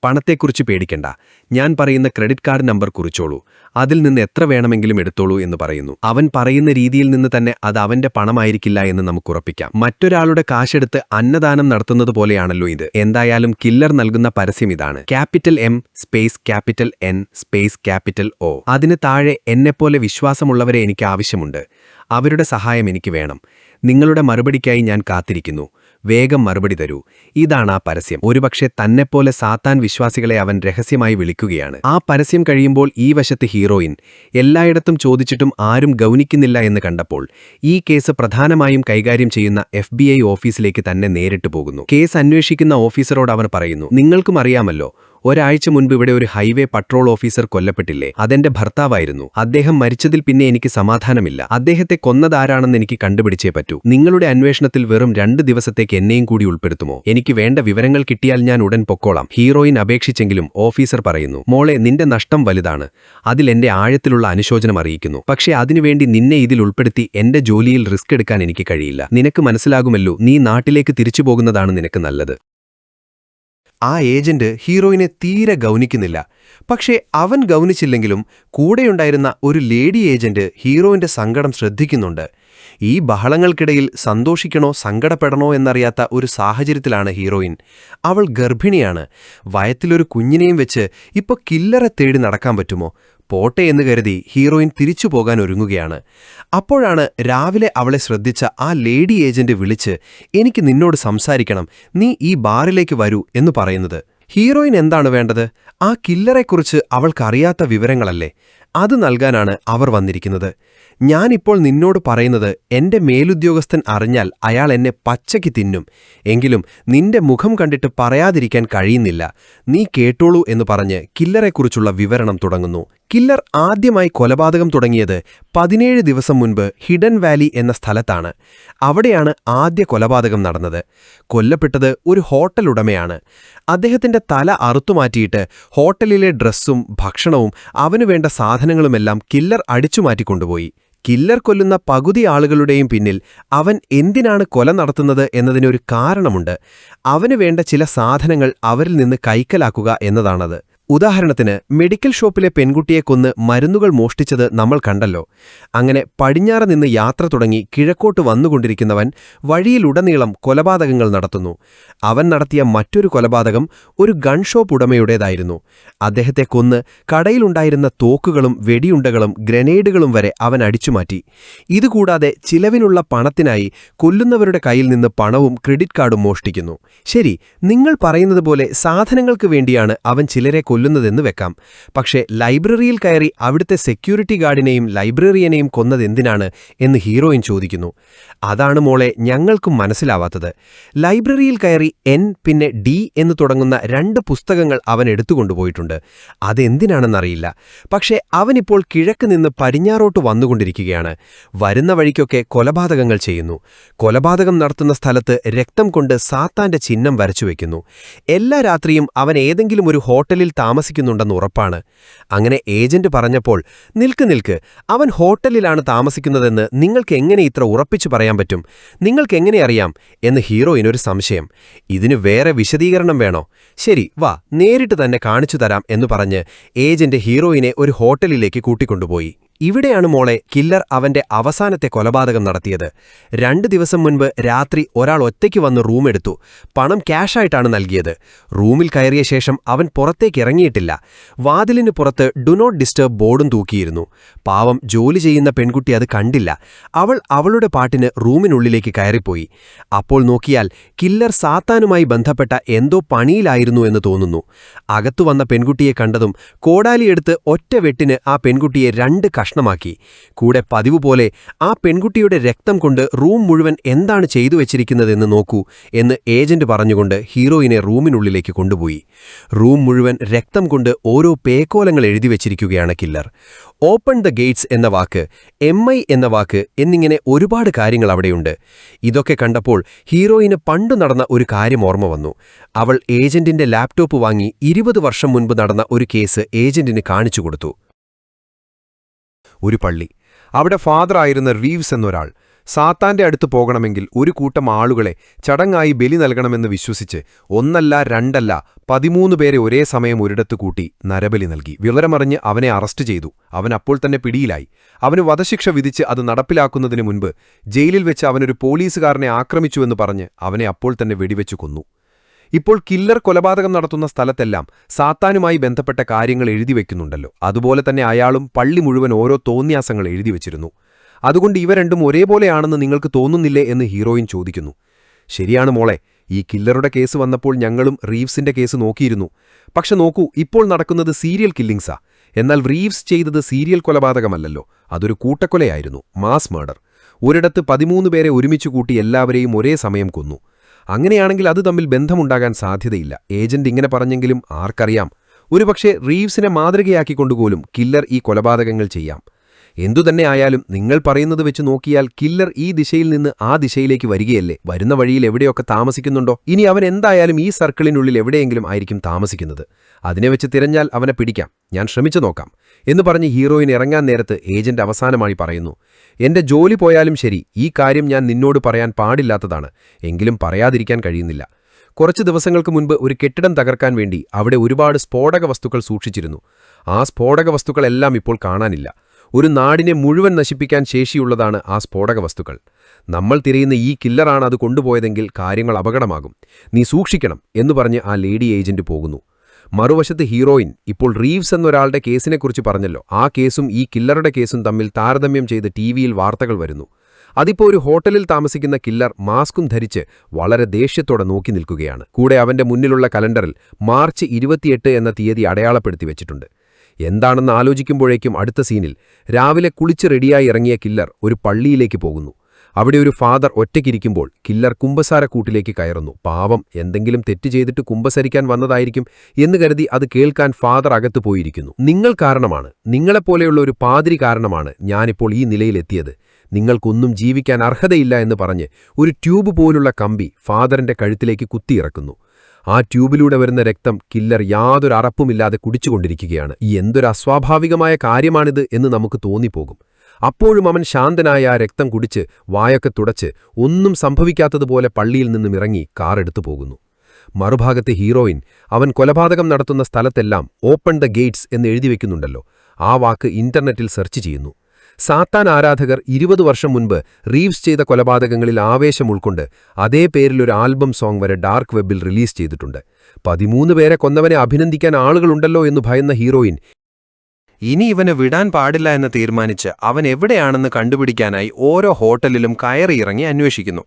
പണത്തെക്കുറിച്ച് പേടിക്കണ്ട. ഞാൻ പറയുന്ന ക്രെഡിറ്റ് കാർഡ് നമ്പർ കുറിച്ചോളൂ. അതിൽ നിന്ന് എത്ര വേണമെങ്കിലും എടുത്തോളൂ എന്ന് പറയുന്നു. അവൻ പറയുന്ന രീതിയിൽ നിന്ന് തന്നെ അത് അവന്റെ പണമായിരിക്കില്ല എന്ന് നമുക്ക് ഉറപ്പിക്കാം. മറ്റൊരാളുടെ കാശെടുത്ത് അന്നദാനം നടത്തുന്നത് പോലെയാണല്ലോ ഇത്. എന്തായാലും കില്ലർ നൽകുന്ന പരസ്യം ഇതാണ്: capital M space capital N space capital O. അതിന് താഴെ എന്നെപ്പോലെ വിശ്വാസമുള്ളവരെ എനിക്ക് ആവശ്യമുണ്ട്. അവരുടെ സഹായം എനിക്ക് വേണം. നിങ്ങളുടെ മറുപടിക്കായി ഞാൻ കാത്തിരിക്കുന്നു. വേഗം മറുപടി തരൂ. ഇതാണ് ആ പരസ്യം. ഒരുപക്ഷെ തന്നെപ്പോലെ സാത്താൻ വിശ്വാസികളെ അവൻ രഹസ്യമായി വിളിക്കുകയാണ്. ആ പരസ്യം കഴിയുമ്പോൾ ഈ വശത്ത് ഹീറോയിൻ എല്ലായിടത്തും ചോദിച്ചിട്ടും ആരും ഗൗനിക്കുന്നില്ല എന്ന് കണ്ടപ്പോൾ ഈ കേസ് പ്രധാനമായും കൈകാര്യം ചെയ്യുന്ന FBI ഓഫീസിലേക്ക് തന്നെ നേരിട്ട് പോകുന്നു. കേസ് അന്വേഷിക്കുന്ന ഓഫീസറോട് അവർ പറയുന്നു, നിങ്ങൾക്കും അറിയാമല്ലോ, ഒരാഴ്ച മുൻപ് ഇവിടെ ഒരു ഹൈവേ പട്രോൾ ഓഫീസർ കൊല്ലപ്പെട്ടില്ലേ? അതെന്റെ ഭർത്താവായിരുന്നു. അദ്ദേഹം മരിച്ചതിൽ പിന്നെ എനിക്ക് സമാധാനമില്ല. അദ്ദേഹത്തെ കൊന്നതാരാണെന്ന് എനിക്ക് കണ്ടുപിടിച്ചേ പറ്റൂ. നിങ്ങളുടെ അന്വേഷണത്തിൽ വെറും 2 ദിവസത്തേക്ക് എന്നെയും കൂടി ഉൾപ്പെടുത്തുമോ? എനിക്ക് വേണ്ട വിവരങ്ങൾ കിട്ടിയാൽ ഞാൻ ഉടൻ പൊക്കോളാം. ഹീറോയിൻ അപേക്ഷിച്ചെങ്കിലും ഓഫീസർ പറയുന്നു, മോളെ, നിന്റെ നഷ്ടം വലുതാണ്. അതിൽ എന്റെ ആഴത്തിലുള്ള അനുശോചനം അറിയിക്കുന്നു. പക്ഷേ അതിനുവേണ്ടി നിന്നെ ഇതിൽ ഉൾപ്പെടുത്തി എന്റെ ജോലിയിൽ റിസ്ക് എടുക്കാൻ എനിക്ക് കഴിയില്ല. നിനക്ക് മനസ്സിലാകുമല്ലോ, നീ നാട്ടിലേക്ക് തിരിച്ചു പോകുന്നതാണ് നിനക്ക് നല്ലത്. ആ ഏജന്റ് ഹീറോയിനെ തീരെ ഗൗനിക്കുന്നില്ല. പക്ഷേ അവൻ ഗൗനിച്ചില്ലെങ്കിലും കൂടെയുണ്ടായിരുന്ന ഒരു ലേഡി ഏജന്റ് ഹീറോയിന്റെ സങ്കടം ശ്രദ്ധിക്കുന്നുണ്ട്. ഈ ബഹളങ്ങൾക്കിടയിൽ സന്തോഷിക്കണോ സങ്കടപ്പെടണോ എന്നറിയാത്ത ഒരു സാഹചര്യത്തിലാണ് ഹീറോയിൻ. അവൾ ഗർഭിണിയാണ്. വയറ്റിലൊരു കുഞ്ഞിനെയും വെച്ച് ഇപ്പോൾ കില്ലറെ തേടി നടക്കാൻ പറ്റുമോ? പോട്ടെ എന്ന് കരുതി ഹീറോയിൻ തിരിച്ചു പോകാൻ ഒരുങ്ങുകയാണ്. അപ്പോഴാണ് രാവിലെ അവളെ ശ്രദ്ധിച്ച ആ ലേഡി ഏജന്റ് വിളിച്ച്, എനിക്ക് നിന്നോട് സംസാരിക്കണം, നീ ഈ ബാറിലേക്ക് വരൂ എന്ന് പറയുന്നത്. ഹീറോയിൻ എന്താണ് വേണ്ടത്? ആ കില്ലറെക്കുറിച്ച് അവൾക്കറിയാത്ത വിവരങ്ങളല്ലേ? അത് നൽകാനാണ് അവർ വന്നിരിക്കുന്നത്. ഞാനിപ്പോൾ നിന്നോട് പറയുന്നത് എന്റെ മേലുദ്യോഗസ്ഥൻ അറിഞ്ഞാൽ അയാൾ എന്നെ പച്ചയ്ക്ക് തിന്നും. എങ്കിലും നിന്റെ മുഖം കണ്ടിട്ട് പറയാതിരിക്കാൻ കഴിയുന്നില്ല. നീ കേട്ടോളൂ എന്ന് പറഞ്ഞ് കില്ലറെക്കുറിച്ചുള്ള വിവരണം തുടങ്ങുന്നു. കില്ലർ ആദ്യമായി കൊലപാതകം തുടങ്ങിയത് 17 ദിവസം മുൻപ് ഹിഡൻ വാലി എന്ന സ്ഥലത്താണ്. അവിടെയാണ് ആദ്യ കൊലപാതകം നടന്നത്. കൊല്ലപ്പെട്ടത് ഒരു ഹോട്ടൽ ഉടമയാണ്. അദ്ദേഹത്തിന്റെ തല അറുത്തുമാറ്റിയിട്ട് ഹോട്ടലിലെ ഡ്രസ്സും ഭക്ഷണവും അവനുവേണ്ട സാധനങ്ങളുമെല്ലാം കില്ലർ അടിച്ചുമാറ്റിക്കൊണ്ടുപോയി. കില്ലർ കൊല്ലുന്ന പകുതി ആളുകളുടെയും പിന്നിൽ അവൻ എന്തിനാണ് കൊല നടത്തുന്നത് എന്നതിനൊരു കാരണമുണ്ട്. അവന് വേണ്ട ചില സാധനങ്ങൾ അവരിൽ നിന്ന് കൈക്കലാക്കുക എന്നതാണത്. ഉദാഹരണത്തിന് മെഡിക്കൽ ഷോപ്പിലെ പെൺകുട്ടിയെ കൊന്ന് മരുന്നുകൾ മോഷ്ടിച്ചത് നമ്മൾ കണ്ടല്ലോ. അങ്ങനെ പടിഞ്ഞാറ് നിന്ന് യാത്ര തുടങ്ങി കിഴക്കോട്ട് വന്നുകൊണ്ടിരിക്കുന്നവൻ വഴിയിലുടനീളം കൊലപാതകങ്ങൾ നടത്തുന്നു. അവൻ നടത്തിയ മറ്റൊരു കൊലപാതകം ഒരു ഗൺ ഷോപ്പ് ഉടമയുടേതായിരുന്നു. അദ്ദേഹത്തെ കൊന്ന് കടയിലുണ്ടായിരുന്ന തോക്കുകളും വെടിയുണ്ടകളും ഗ്രനേഡുകളും വരെ അവൻ അടിച്ചുമാറ്റി. ഇതുകൂടാതെ ചിലവിനുള്ള പണത്തിനായി കൊല്ലുന്നവരുടെ കയ്യിൽ നിന്ന് പണവും ക്രെഡിറ്റ് കാർഡും മോഷ്ടിക്കുന്നു. ശരി, നിങ്ങൾ പറയുന്നത് പോലെ സാധനങ്ങൾക്ക് വേണ്ടിയാണ് അവൻ ചിലരെ കൊല്ലുന്നതെന്ന് വെക്കാം. പക്ഷേ ലൈബ്രറിയിൽ കയറി അവിടുത്തെ സെക്യൂരിറ്റി ഗാർഡിനെയും ലൈബ്രറിയനെയും കൊന്നതെന്തിനാണ് എന്ന് ഹീറോയിൻ ചോദിക്കുന്നു. അതാണ് മോളെ ഞങ്ങൾക്കും മനസ്സിലാവാത്തത്. ലൈബ്രറിയിൽ കയറി എൻ പിന്നെ ഡി എന്ന് തുടങ്ങുന്ന 2 പുസ്തകങ്ങൾ അവൻ എടുത്തുകൊണ്ടുപോയിട്ടുണ്ട്. അതെന്തിനാണെന്നറിയില്ല. പക്ഷേ അവനിപ്പോൾ കിഴക്ക് നിന്ന് പടിഞ്ഞാറോട്ട് വന്നുകൊണ്ടിരിക്കുകയാണ്. വരുന്ന വഴിക്കൊക്കെ കൊലപാതകങ്ങൾ ചെയ്യുന്നു. കൊലപാതകം നടത്തുന്ന സ്ഥലത്ത് രക്തം കൊണ്ട് സാത്താന്റെ ചിഹ്നം വരച്ചുവെക്കുന്നു. എല്ലാ രാത്രിയും അവൻ ഏതെങ്കിലും ഒരു ഹോട്ടലിൽ താമസിക്കുന്നുണ്ടെന്ന് ഉറപ്പാണ്. അങ്ങനെ ഏജന്റ് പറഞ്ഞപ്പോൾ നിൽക്ക്, അവൻ ഹോട്ടലിലാണ് താമസിക്കുന്നതെന്ന് നിങ്ങൾക്ക് എങ്ങനെ ഇത്ര ഉറപ്പിച്ചു പറയാൻ പറ്റും? നിങ്ങൾക്കെങ്ങനെ അറിയാം എന്ന് ഹീറോയിനൊരു സംശയം. ഇതിന് വേറെ വിശദീകരണം വേണോ? ശരി, വാ, നേരിട്ട് തന്നെ കാണിച്ചു തരാം എന്ന് പറഞ്ഞ് ഏജന്റ് ഹീറോയിനെ ഒരു ഹോട്ടലിലേക്ക് കൂട്ടിക്കൊണ്ടുപോയി. ഇവിടെയാണ് മോളെ കില്ലർ അവന്റെ അവസാനത്തെ കൊലപാതകം നടത്തിയത്. 2 ദിവസം മുൻപ് രാത്രി ഒരാൾ ഒറ്റയ്ക്ക് വന്ന് റൂമെടുത്തു. പണം ക്യാഷായിട്ടാണ് നൽകിയത്. റൂമിൽ കയറിയ ശേഷം അവൻ പുറത്തേക്ക് ഇറങ്ങിയിട്ടില്ല. വാതിലിന് പുറത്ത് ഡു നോട്ട് ഡിസ്റ്റർബ് ബോർഡും തൂക്കിയിരുന്നു. പാവം ജോലി ചെയ്യുന്ന പെൺകുട്ടി അത് കണ്ടില്ല. അവൾ അവളുടെ പാട്ടിന് റൂമിനുള്ളിലേക്ക് കയറിപ്പോയി. അപ്പോൾ നോക്കിയാൽ കില്ലർ സാത്താനുമായി ബന്ധപ്പെട്ട എന്തോ പണിയിലായിരുന്നു എന്ന് തോന്നുന്നു. അകത്തു വന്ന പെൺകുട്ടിയെ കണ്ടതും കോടാലിയെടുത്ത് ഒറ്റ വെട്ടിന് ആ പെൺകുട്ടിയെ 2 കഷ്ണമാക്കി. കൂടെ പതിവ് പോലെ ആ പെൺകുട്ടിയുടെ രക്തം കൊണ്ട് റൂം മുഴുവൻ എന്താണ് ചെയ്തു വെച്ചിരിക്കുന്നതെന്ന് നോക്കൂ എന്ന് ഏജന്റ് പറഞ്ഞുകൊണ്ട് ഹീറോയിനെ റൂമിനുള്ളിലേക്ക് കൊണ്ടുപോയി. റൂം മുഴുവൻ രക്തം കൊണ്ട് ഓരോ പേക്കോലങ്ങൾ എഴുതി വെച്ചിരിക്കുകയാണ് കില്ലർ. ഓപ്പൺ ദ ഗേറ്റ്സ് എന്ന വാക്ക്, MI എന്ന വാക്ക് എന്നിങ്ങനെ ഒരുപാട് കാര്യങ്ങൾ അവിടെയുണ്ട്. ഇതൊക്കെ കണ്ടപ്പോൾ ഹീറോയിന് പണ്ടു നടന്ന ഒരു കാര്യം ഓർമ്മ വന്നു. അവൾ ഏജന്റിന്റെ ലാപ്ടോപ്പ് വാങ്ങി 20 വർഷം മുൻപ് നടന്ന ഒരു കേസ് ഏജന്റിന് കാണിച്ചു കൊടുത്തു. ഒരു പള്ളി. അവിടെ ഫാദറായിരുന്ന റീവ്സ് എന്നൊരാൾ സാത്താന്റെ അടുത്ത് പോകണമെങ്കിൽ ഒരു കൂട്ടം ആളുകളെ ചടങ്ങായി ബലി നൽകണമെന്ന് വിശ്വസിച്ച് 1 അല്ല 2 അല്ല 13 പേരെ ഒരേ സമയം ഒരിടത്ത് കൂട്ടി നരബലി നൽകി. വിവരമറിഞ്ഞ് അവനെ അറസ്റ്റ് ചെയ്തു. അവൻ അപ്പോൾ തന്നെ പിടിയിലായി. അവന് വധശിക്ഷ വിധിച്ച് അത് നടപ്പിലാക്കുന്നതിന് മുൻപ് ജയിലിൽ വെച്ച് അവനൊരു പോലീസുകാരനെ ആക്രമിച്ചുവെന്ന് പറഞ്ഞ് അവനെ അപ്പോൾ തന്നെ വെടിവെച്ചു കൊന്നു. ഇപ്പോൾ കില്ലർ കൊലപാതകം നടത്തുന്ന സ്ഥലത്തെല്ലാം സാത്താനുമായി ബന്ധപ്പെട്ട കാര്യങ്ങൾ എഴുതിവെക്കുന്നുണ്ടല്ലോ. അതുപോലെ തന്നെ അയാളും പള്ളി മുഴുവൻ ഓരോ തോന്നിയാസങ്ങൾ എഴുതിവെച്ചിരുന്നു. അതുകൊണ്ട് ഇവ രണ്ടും ഒരേപോലെയാണെന്ന് നിങ്ങൾക്ക് തോന്നുന്നില്ലേ എന്ന് ഹീറോയിൻ ചോദിക്കുന്നു. ശരിയാണ് മോളെ, ഈ കില്ലറുടെ കേസ് വന്നപ്പോൾ ഞങ്ങളും റീവ്സിന്റെ കേസ് നോക്കിയിരുന്നു. പക്ഷെ നോക്കൂ, ഇപ്പോൾ നടക്കുന്നത് സീരിയൽ കില്ലിങ്സാ. എന്നാൽ റീവ്സ് ചെയ്തത് സീരിയൽ കൊലപാതകമല്ലല്ലോ, അതൊരു കൂട്ടക്കൊലയായിരുന്നു, മാസ് മർഡർ. ഒരിടത്ത് 13 പേരെ ഒരുമിച്ചു കൂട്ടി എല്ലാവരെയും ഒരേ സമയം കൊന്നു. അങ്ങനെയാണെങ്കിൽ അത് തമ്മിൽ ബന്ധമുണ്ടാകാൻ സാധ്യതയില്ല. ഏജന്റ് ഇങ്ങനെ പറഞ്ഞെങ്കിലും ആർക്കറിയാം, ഒരുപക്ഷെ റീവ്സിനെ മാതൃകയാക്കിക്കൊണ്ടുപോലും കില്ലർ ഈ കൊലപാതകങ്ങൾ ചെയ്യാം. എന്തുതന്നെ ആയാലും നിങ്ങൾ പറയുന്നത് വെച്ച് നോക്കിയാൽ കില്ലർ ഈ ദിശയിൽ നിന്ന് ആ ദിശയിലേക്ക് വരികയല്ലേ? വരുന്ന വഴിയിൽ എവിടെയൊക്കെ താമസിക്കുന്നുണ്ടോ? ഇനി അവൻ എന്തായാലും ഈ സർക്കിളിനുള്ളിൽ എവിടെയെങ്കിലും ആയിരിക്കും താമസിക്കുന്നത്. അതിനെ വെച്ച് തിരഞ്ഞാൽ അവനെ പിടിക്കാം. ഞാൻ ശ്രമിച്ചു നോക്കാം എന്ന് പറഞ്ഞ് ഹീറോയിൻ ഇറങ്ങാൻ നേരത്ത് ഏജന്റ് അവസാനമായി പറയുന്നു, എന്റെ ജോലി പോയാലും ശരി, ഈ കാര്യം ഞാൻ നിന്നോട് പറയാൻ പാടില്ലാത്തതാണ്. എങ്കിലും പറയാതിരിക്കാൻ കഴിയുന്നില്ല. കുറച്ച് ദിവസങ്ങൾക്ക് മുൻപ് ഒരു കെട്ടിടം തകർക്കാൻ വേണ്ടി അവിടെ ഒരുപാട് സ്ഫോടക വസ്തുക്കൾ സൂക്ഷിച്ചിരുന്നു. ആ സ്ഫോടക വസ്തുക്കളെല്ലാം ഇപ്പോൾ കാണാനില്ല. ഒരു നാടിനെ മുഴുവൻ നശിപ്പിക്കാൻ ശേഷിയുള്ളതാണ് ആ സ്ഫോടക വസ്തുക്കൾ. നമ്മൾ തിരയുന്ന ഈ കില്ലറാണ് അത് കൊണ്ടുപോയതെങ്കിൽ കാര്യങ്ങൾ അപകടമാകും. നീ സൂക്ഷിക്കണം എന്ന് പറഞ്ഞ് ആ ലേഡി ഏജന്റ് പോകുന്നു. മറുവശത്ത് ഹീറോയിൻ ഇപ്പോൾ റീവ്സ് എന്നൊരാളുടെ കേസിനെക്കുറിച്ച് പറഞ്ഞല്ലോ. ആ കേസും ഈ കില്ലറുടെ കേസും തമ്മിൽ താരതമ്യം ചെയ്ത് ടിവിയിൽ വാർത്തകൾ വരുന്നു. അതിപ്പോൾ ഒരു ഹോട്ടലിൽ താമസിക്കുന്ന കില്ലർ മാസ്കും ധരിച്ച് വളരെ ദേഷ്യത്തോടെ നോക്കി നിൽക്കുകയാണ്. കൂടെ അവന്റെ മുന്നിലുള്ള കലണ്ടറിൽ മാർച്ച് 28 എന്ന തീയതി അടയാളപ്പെടുത്തി വെച്ചിട്ടുണ്ട്. എന്താണെന്ന് ആലോചിക്കുമ്പോഴേക്കും അടുത്ത സീനിൽ രാവിലെ കുളിച്ച് റെഡിയായി ഇറങ്ങിയ കില്ലർ ഒരു പള്ളിയിലേക്ക് പോകുന്നു. അവിടെ ഒരു ഫാദർ ഒറ്റയ്ക്കിരിക്കുമ്പോൾ കില്ലർ കുമ്പസാരക്കൂട്ടിലേക്ക് കയറുന്നു. പാവം, എന്തെങ്കിലും തെറ്റ് ചെയ്തിട്ട് കുമ്പസരിക്കാൻ വന്നതായിരിക്കും എന്ന് കരുതി അത് കേൾക്കാൻ ഫാദർ അകത്തു പോയിരിക്കുന്നു. നിങ്ങൾ കാരണമാണ്, നിങ്ങളെപ്പോലെയുള്ള ഒരു പാതിരി കാരണമാണ് ഞാനിപ്പോൾ ഈ നിലയിലെത്തിയത്. നിങ്ങൾക്കൊന്നും ജീവിക്കാൻ അർഹതയില്ല എന്ന് പറഞ്ഞ് ഒരു ട്യൂബ് പോലുള്ള കമ്പി ഫാദറിന്റെ കഴുത്തിലേക്ക് കുത്തിയിറക്കുന്നു. ആ ട്യൂബിലൂടെ വരുന്ന രക്തം കില്ലർ യാതൊരു അറപ്പുമില്ലാതെ കുടിച്ചുകൊണ്ടിരിക്കുകയാണ്. എന്തൊരു അസ്വാഭാവികമായ കാര്യമാണിത് എന്ന് നമുക്ക് തോന്നിപ്പോകും. അപ്പോഴും അവൻ ശാന്തനായ ആ രക്തം കുടിച്ച് വായൊക്കെ തുടച്ച് ഒന്നും സംഭവിക്കാത്തതുപോലെ പള്ളിയിൽ നിന്നും ഇറങ്ങി കാറെടുത്തു പോകുന്നു. മറുഭാഗത്തെ ഹീറോയിൻ അവൻ കൊലപാതകം നടത്തുന്ന സ്ഥലത്തെല്ലാം ഓപ്പൺ ദ ഗേറ്റ്സ് എന്ന് എഴുതിവെക്കുന്നുണ്ടല്ലോ. ആ വാക്ക് ഇന്റർനെറ്റിൽ സെർച്ച് ചെയ്യുന്നു. സാത്താൻ ആരാധകർ 20 വർഷം മുൻപ് റീവ്സ് ചെയ്ത കൊലപാതകങ്ങളിൽ ആവേശം ഉൾക്കൊണ്ട് അതേ പേരിലൊരു ആൽബം സോങ് വരെ ഡാർക്ക് വെബിൽ റിലീസ് ചെയ്തിട്ടുണ്ട്. 13 പേരെ കൊന്നവനെ അഭിനന്ദിക്കാൻ ആളുകളുണ്ടല്ലോ എന്നു ഭയന്ന ഹീറോയിൻ ഇനി ഇവന് വിടാൻ പാടില്ല എന്ന് തീരുമാനിച്ച് അവൻ എവിടെയാണെന്ന് കണ്ടുപിടിക്കാനായി ഓരോ ഹോട്ടലിലും കയറിയിറങ്ങി അന്വേഷിക്കുന്നു.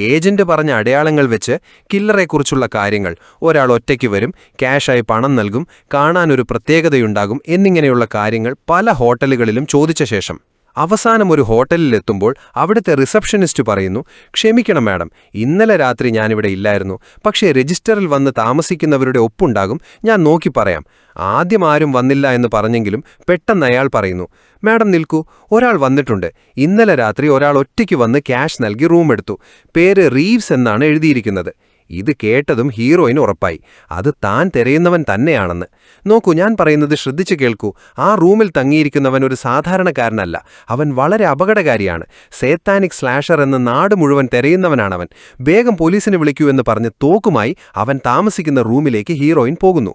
ഏജന്റ് പറഞ്ഞ അടയാളങ്ങൾ വെച്ച് കില്ലറെക്കുറിച്ചുള്ള കാര്യങ്ങൾ, ഒരാൾ ഒറ്റയ്ക്ക് വരും, ക്യാഷായി പണം നൽകും, കാണാനൊരു പ്രത്യേകതയുണ്ടാകും എന്നിങ്ങനെയുള്ള കാര്യങ്ങൾ പല ഹോട്ടലുകളിലും ചോദിച്ച ശേഷം അവസാനം ഒരു ഹോട്ടലിലെത്തുമ്പോൾ അവിടുത്തെ റിസപ്ഷനിസ്റ്റ് പറയുന്നു, ക്ഷമിക്കണം മാഡം, ഇന്നലെ രാത്രി ഞാനിവിടെ ഇല്ലായിരുന്നു, പക്ഷേ രജിസ്റ്ററിൽ വന്ന് താമസിക്കുന്നവരുടെ ഒപ്പുണ്ടാകും, ഞാൻ നോക്കി പറയാം. ആദ്യം ആരും വന്നില്ല എന്ന് പറഞ്ഞെങ്കിലും പെട്ടെന്ന് അയാൾ പറയുന്നു, മാഡം നിൽക്കൂ, ഒരാൾ വന്നിട്ടുണ്ട്. ഇന്നലെ രാത്രി ഒരാൾ ഒറ്റയ്ക്ക് വന്ന് ക്യാഷ് നൽകി റൂമെടുത്തു. പേര് റീവ്സ് എന്നാണ് എഴുതിയിരിക്കുന്നത്. ഇത് കേട്ടതും ഹീറോയിന് ഉറപ്പായി അത് താൻ തിരയുന്നവൻ തന്നെയാണെന്ന്. നോക്കൂ, ഞാൻ പറയുന്നത് ശ്രദ്ധിച്ചു കേൾക്കൂ. ആ റൂമിൽ തങ്ങിയിരിക്കുന്നവൻ ഒരു സാധാരണക്കാരനല്ല, അവൻ വളരെ അപകടകാരിയാണ്. സേത്താനിക് സ്ലാഷർ എന്ന നാട് മുഴുവൻ തിരയുന്നവനാണവൻ. വേഗം പോലീസിനെ വിളിക്കൂ എന്ന് പറഞ്ഞ് തോക്കുമായി അവൻ താമസിക്കുന്ന റൂമിലേക്ക് ഹീറോയിൻ പോകുന്നു.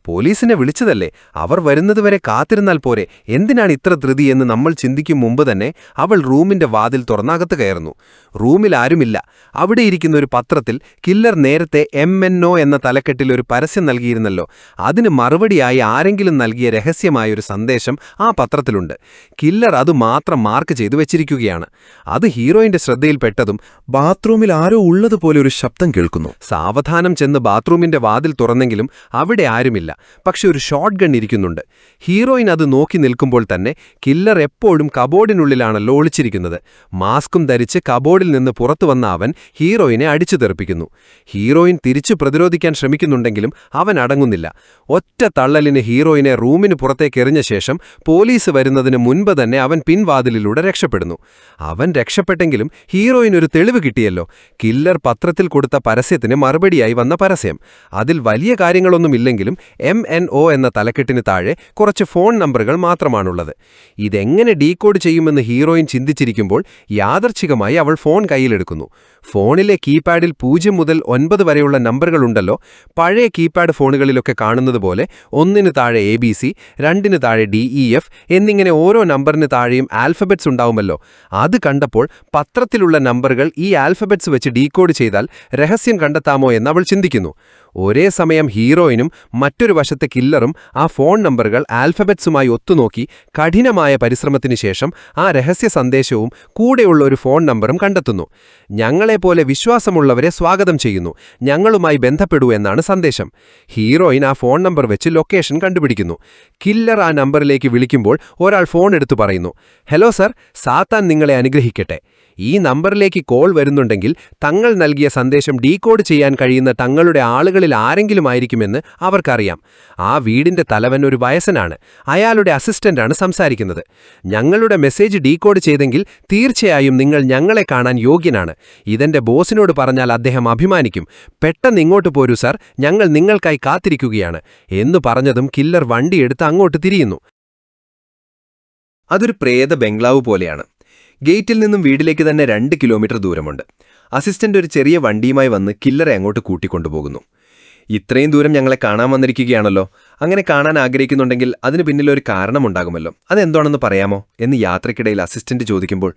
പോലീസിനെ വിളിച്ചതല്ലേ, അവർ വരുന്നതുവരെ കാത്തിരുന്നാൽ പോരെ, എന്തിനാണ് ഇത്ര ധൃതി എന്ന് നമ്മൾ ചിന്തിക്കും മുമ്പ് തന്നെ അവൾ റൂമിന്റെ വാതിൽ തുറന്നകത്ത് കയറുന്നു. റൂമിൽ ആരുമില്ല. അവിടെ ഇരിക്കുന്ന ഒരു പത്രത്തിൽ കില്ലർ നേരത്തെ MNO എന്ന തലക്കെട്ടിൽ ഒരു പരസ്യം നൽകിയിരുന്നല്ലോ. അതിന് മറുപടിയായി ആരെങ്കിലും നൽകിയ രഹസ്യമായൊരു സന്ദേശം ആ പത്രത്തിലുണ്ട്. കില്ലർ അത് മാത്രം മാർക്ക് ചെയ്തു വെച്ചിരിക്കുകയാണ്. അത് ഹീറോയിന്റെ ശ്രദ്ധയിൽപ്പെട്ടതും ബാത്റൂമിൽ ആരോ ഉള്ളതുപോലെ ഒരു ശബ്ദം കേൾക്കുന്നു. സാവധാനം ചെന്ന് ബാത്റൂമിന്റെ വാതിൽ തുറന്നെങ്കിലും അവിടെ ആരുമില്ല. പക്ഷെ ഒരു ഷോട്ട് ഗൺ ഇരിക്കുന്നുണ്ട്. ഹീറോയിൻ അത് നോക്കി നിൽക്കുമ്പോൾ തന്നെ കില്ലർ എപ്പോഴും കബോർഡിനുള്ളിലാണല്ലോ ഒളിച്ചിരിക്കുന്നത്. മാസ്കും ധരിച്ച് കബോർഡിൽ നിന്ന് പുറത്തു വന്ന അവൻ ഹീറോയിനെ അടിച്ചു തെറിപ്പിക്കുന്നു. ഹീറോയിൻ തിരിച്ചു പ്രതിരോധിക്കാൻ ശ്രമിക്കുന്നുണ്ടെങ്കിലും അവൻ അടങ്ങുന്നില്ല. ഒറ്റ തള്ളലിന് ഹീറോയിനെ റൂമിന് പുറത്തേക്ക് എറിഞ്ഞ ശേഷം പോലീസ് വരുന്നതിന് മുൻപ് തന്നെ അവൻ പിൻവാതിലിലൂടെ രക്ഷപ്പെടുന്നു. അവൻ രക്ഷപ്പെട്ടെങ്കിലും ഹീറോയിൻ ഒരു തെളിവ് കിട്ടിയല്ലോ. കില്ലർ പത്രത്തിൽ കൊടുത്ത പരസ്യത്തിന് മറുപടിയായി വന്ന പരസ്യം. അതിൽ വലിയ കാര്യങ്ങളൊന്നുമില്ലെങ്കിലും MNO എന്ന തലക്കെട്ടിന് താഴെ കുറച്ച് ഫോൺ നമ്പറുകൾ മാത്രമാണുള്ളത്. ഇതെങ്ങനെ ഡീകോഡ് ചെയ്യുമെന്ന് ഹീറോയിൻ ചിന്തിച്ചിരിക്കുമ്പോൾ യാദർച്ഛികമായി അവൾ ഫോൺ കയ്യിലെടുക്കുന്നു. ഫോണിലെ കീപാഡിൽ 0 മുതൽ 9 വരെയുള്ള നമ്പറുകളുണ്ടല്ലോ. പഴയ കീപാഡ് ഫോണുകളിലൊക്കെ കാണുന്നതുപോലെ 1 താഴെ ABC, 2 താഴെ DEF എന്നിങ്ങനെ ഓരോ നമ്പറിന് താഴെയും ആൽഫബറ്റ്സ് ഉണ്ടാവുമല്ലോ. അത് കണ്ടപ്പോൾ പത്രത്തിലുള്ള നമ്പറുകൾ ഈ ആൽഫബറ്റ്സ് വെച്ച് ഡീകോഡ് ചെയ്താൽ രഹസ്യം കണ്ടെത്താമോ എന്ന് അവൾ ചിന്തിക്കുന്നു. ഒരേ സമയം ഹീറോയിനും മറ്റൊരു വശത്തെ കില്ലറും ആ ഫോൺ നമ്പറുകൾ ആൽഫബറ്റ്സുമായി ഒത്തുനോക്കി കഠിനമായ പരിശ്രമത്തിനു ശേഷം ആ രഹസ്യ സന്ദേശവും കൂടെയുള്ള ഒരു ഫോൺ നമ്പറും കണ്ടെത്തുന്നു. ഞങ്ങളെപ്പോലെ വിശ്വാസമുള്ളവരെ സ്വാഗതം ചെയ്യുന്നു, ഞങ്ങളുമായി ബന്ധപ്പെടൂ എന്നാണ് സന്ദേശം. ഹീറോയിൻ ആ ഫോൺ നമ്പർ വെച്ച് ലൊക്കേഷൻ കണ്ടുപിടിക്കുന്നു. കില്ലർ ആ നമ്പറിലേക്ക് വിളിക്കുമ്പോൾ ഒരാൾ ഫോൺ എടുത്തു പറയുന്നു, ഹലോ സർ, സാത്താൻ നിങ്ങളെ അനുഗ്രഹിക്കട്ടെ. ഈ നമ്പറിലേക്ക് കോൾ വരുന്നുണ്ടെങ്കിൽ തങ്ങൾ നൽകിയ സന്ദേശം ഡീകോഡ് ചെയ്യാൻ കഴിയുന്ന തങ്ങളുടെ ആളുകളിൽ ആരെങ്കിലും ആയിരിക്കുമെന്ന് അവർക്കറിയാം. ആ വീടിന്റെ തലവൻ ഒരു വയസ്സനാണ്. അയാളുടെ അസിസ്റ്റന്റാണ് സംസാരിക്കുന്നത്. ഞങ്ങളുടെ മെസ്സേജ് ഡീകോഡ് ചെയ്തെങ്കിൽ തീർച്ചയായും നിങ്ങൾ ഞങ്ങളെ കാണാൻ യോഗ്യനാണ്. ഇതെന്റെ ബോസിനോട് പറഞ്ഞാൽ അദ്ദേഹം അഭിമാനിക്കും. പെട്ടെന്ന് ഇങ്ങോട്ട് പോരൂ സാർ, ഞങ്ങൾ നിങ്ങൾക്കായി കാത്തിരിക്കുകയാണ് എന്നു പറഞ്ഞതും കില്ലർ വണ്ടിയെടുത്ത് അങ്ങോട്ട് തിരിയുന്നു. അതൊരു പ്രേത ബംഗ്ലാവ് പോലെയാണ്. ഗേറ്റിൽ നിന്നും വീട്ടിലേക്ക് തന്നെ 2 കിലോമീറ്റർ ദൂരമുണ്ട്. അസിസ്റ്റന്റ് ഒരു ചെറിയ വണ്ടിയുമായി വന്ന് കില്ലറെ അങ്ങോട്ട് കൂട്ടിക്കൊണ്ടുപോകുന്നു. ഇത്രയും ദൂരം ഞങ്ങളെ കാണാൻ വന്നിരിക്കുകയാണല്ലോ, അങ്ങനെ കാണാൻ ആഗ്രഹിക്കുന്നുണ്ടെങ്കിൽ അതിന് പിന്നിലൊരു കാരണമുണ്ടാകുമല്ലോ, അതെന്താണെന്ന് പറയാമോ എന്ന് യാത്രയ്ക്കിടയിൽ അസിസ്റ്റന്റ് ചോദിക്കുമ്പോൾ,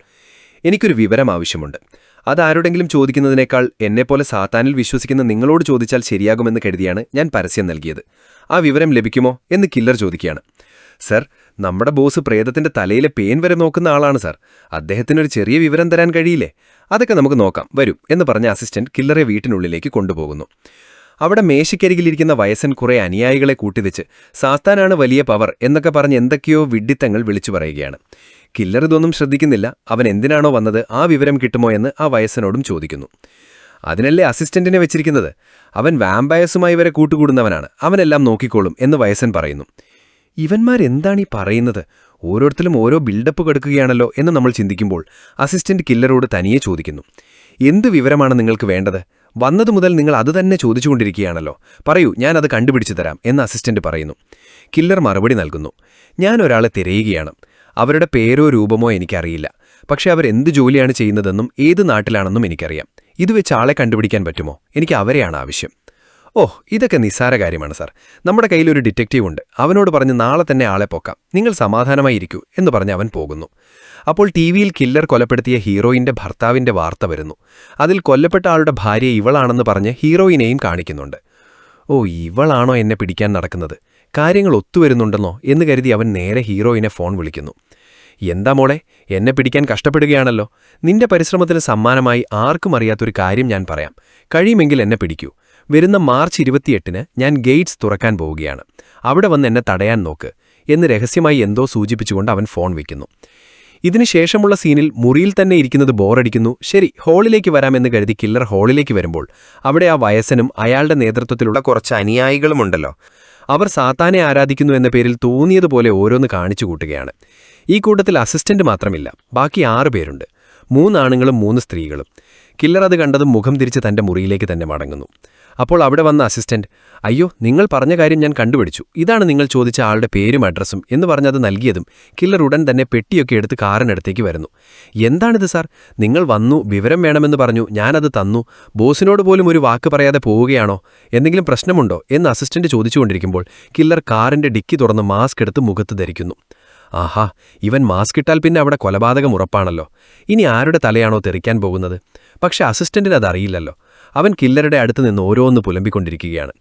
എനിക്കൊരു വിവരം ആവശ്യമുണ്ട്. അതാരോടെങ്കിലും ചോദിക്കുന്നതിനേക്കാൾ എന്നെപ്പോലെ സാത്താനിൽ വിശ്വസിക്കുന്ന നിങ്ങളോട് ചോദിച്ചാൽ ശരിയാകുമെന്ന് കരുതിയാണ് ഞാൻ പരസ്യം നൽകിയത്. ആ വിവരം ലഭിക്കുമോ എന്ന് കില്ലർ ചോദിക്കുകയാണ്. സർ, നമ്മുടെ ബോസ് പ്രേതത്തിന്റെ തലയിലെ പേൻ വരെ നോക്കുന്ന ആളാണ് സർ. അദ്ദേഹത്തിനൊരു ചെറിയ വിവരം തരാൻ കഴിയില്ലേ? അതൊക്കെ നമുക്ക് നോക്കാം, വരൂ എന്ന് പറഞ്ഞ അസിസ്റ്റന്റ് കില്ലറെ വീട്ടിനുള്ളിലേക്ക് കൊണ്ടുപോകുന്നു. അവിടെ മേശയ്ക്കരികിലിരിക്കുന്ന വയസ്സൻ കുറെ അനുയായികളെ കൂട്ടിവെച്ച് സാത്താനാണ് വലിയ പവർ എന്നൊക്കെ പറഞ്ഞ് എന്തൊക്കെയോ വിഡ്ഢിത്തങ്ങൾ വിളിച്ചു പറയുകയാണ്. കില്ലർ ഇതൊന്നും ശ്രദ്ധിക്കുന്നില്ല. അവൻ എന്തിനാണോ വന്നത് ആ വിവരം കിട്ടുമോ എന്ന് ആ വയസ്സനോടും ചോദിക്കുന്നു. അതിനല്ലേ അസിസ്റ്റന്റിനെ വെച്ചിരിക്കുന്നത്? അവൻ വാമ്പയസുമായി വരെ കൂട്ടുകൂടുന്നവനാണ്, അവനെല്ലാം നോക്കിക്കോളും എന്ന് വയസ്സൻ പറയുന്നു. ഇവന്മാരെന്താണീ പറയുന്നത്? ഓരോരുത്തരും ഓരോ ബിൽഡപ്പ് കൊടുക്കുകയാണല്ലോ എന്ന് നമ്മൾ ചിന്തിക്കുമ്പോൾ അസിസ്റ്റന്റ് കില്ലറോട് തനിയെ ചോദിക്കുന്നു, എന്ത് വിവരമാണ് നിങ്ങൾക്ക് വേണ്ടത്? വന്നതു മുതൽ നിങ്ങൾ അതുതന്നെ ചോദിച്ചുകൊണ്ടിരിക്കുകയാണല്ലോ, പറയൂ, ഞാനത് കണ്ടുപിടിച്ചു തരാം എന്ന് അസിസ്റ്റന്റ് പറയുന്നു. കില്ലർ മറുപടി നൽകുന്നു, ഞാൻ ഒരാളെ തിരയുകയാണ്. അവരുടെ പേരോ രൂപമോ എനിക്കറിയില്ല, പക്ഷെ അവരെന്ത് ജോലിയാണ് ചെയ്യുന്നതെന്നും ഏത് നാട്ടിലാണെന്നും എനിക്കറിയാം. ഇത് വെച്ച് ആളെ കണ്ടുപിടിക്കാൻ പറ്റുമോ? എനിക്ക് അവരെയാണ് ആവശ്യം. ഓ ഇതൊക്കെ നിസ്സാര കാര്യമാണ് സാർ. നമ്മുടെ കയ്യിലൊരു ഡിറ്റക്റ്റീവ് ഉണ്ട്. അവനോട് പറഞ്ഞ് നാളെ തന്നെ ആളെ പൊക്കാം, നിങ്ങൾ സമാധാനമായിരിക്കൂ എന്ന് പറഞ്ഞ് അവൻ പോകുന്നു. അപ്പോൾ ടി വിയിൽ കില്ലർ കൊലപ്പെടുത്തിയ ഹീറോയിന്റെ ഭർത്താവിന്റെ വാർത്ത വരുന്നു. അതിൽ കൊല്ലപ്പെട്ട ആളുടെ ഭാര്യ ഇവളാണെന്ന് പറഞ്ഞ് ഹീറോയിനെയും കാണിക്കുന്നുണ്ട്. ഓ ഇവളാണോ എന്നെ പിടിക്കാൻ നടക്കുന്നത്, കാര്യങ്ങൾ ഒത്തുവരുന്നുണ്ടെന്നോ എന്ന് കരുതി അവൻ നേരെ ഹീറോയിനെ ഫോൺ വിളിക്കുന്നു. എന്താ മോളെ, എന്നെ പിടിക്കാൻ കഷ്ടപ്പെടുകയാണല്ലോ. നിന്റെ പരിശ്രമത്തിന് സമ്മാനമായി ആർക്കും അറിയാത്തൊരു കാര്യം ഞാൻ പറയാം. കഴിയുമെങ്കിൽ എന്നെ പിടിക്കൂ. വരുന്ന മാർച്ച് 28-ന് ഞാൻ ഗേറ്റ്സ് തുറക്കാൻ പോവുകയാണ്. അവിടെ വന്ന് എന്നെ തടയാൻ നോക്ക് എന്ന് രഹസ്യമായി എന്തോ സൂചിപ്പിച്ചുകൊണ്ട് അവൻ ഫോൺ വയ്ക്കുന്നു. ഇതിനുശേഷമുള്ള സീനിൽ മുറിയിൽ തന്നെ ഇരിക്കുന്നത് ബോറടിക്കുന്നു. ശരി, ഹാളിലേക്ക് വരാമെന്ന് കരുതി കില്ലർ ഹാളിലേക്ക് വരുമ്പോൾ അവിടെ ആ വയസ്സനും അയാളുടെ നേതൃത്വത്തിലുള്ള കുറച്ച് അനുയായികളുമുണ്ടല്ലോ. അവർ സാത്താനെ ആരാധിക്കുന്നു എന്ന പേരിൽ തോന്നിയതുപോലെ ഓരോന്ന് കാണിച്ചു കൂട്ടുകയാണ്. ഈ കൂട്ടത്തിൽ അസിസ്റ്റന്റ് മാത്രമില്ല, ബാക്കി 6 പേരുണ്ട്. 3 ആണുങ്ങളും 3 സ്ത്രീകളും. കില്ലർ അത് കണ്ടതും മുഖം തിരിച്ച് തന്റെ മുറിയിലേക്ക് തന്നെ മടങ്ങുന്നു. അപ്പോൾ അവിടെ വന്ന അസിസ്റ്റന്റ്, അയ്യോ നിങ്ങൾ പറഞ്ഞ കാര്യം ഞാൻ കണ്ടുപിടിച്ചു, ഇതാണ് നിങ്ങൾ ചോദിച്ച ആളുടെ പേരും അഡ്രസ്സും എന്ന് പറഞ്ഞത് നൽകിയതും കില്ലർ ഉടൻ തന്നെ പെട്ടിയൊക്കെ എടുത്ത് കാറിനടുത്തേക്ക് വരുന്നു. എന്താണിത് സാർ, നിങ്ങൾ വന്നു, വിവരം വേണമെന്ന് പറഞ്ഞു, ഞാനത് തന്നു, ബോസിനോട് പോലും ഒരു വാക്ക് പറയാതെ പോവുകയാണോ, എന്തെങ്കിലും പ്രശ്നമുണ്ടോ എന്ന് അസിസ്റ്റന്റ് ചോദിച്ചുകൊണ്ടിരിക്കുമ്പോൾ കില്ലർ കാറിന്റെ ഡിക്കി തുറന്ന് മാസ്ക് എടുത്ത് മുഖത്ത് ധരിക്കുന്നു. ആഹാ, ഇവൻ മാസ്ക് ഇട്ടാൽ പിന്നെ അവിടെ കൊലപാതകം ഉറപ്പാണല്ലോ. ഇനി ആരുടെ തലയാണോ തെറിക്കാൻ പോകുന്നത്? പക്ഷെ അസിസ്റ്റന്റിന് അതറിയില്ലല്ലോ. അവൻ കില്ലറുടെ അടുത്ത് നിന്ന് ഓരോന്ന് പുലമ്പിക്കൊണ്ടിരിക്കുകയാണ്.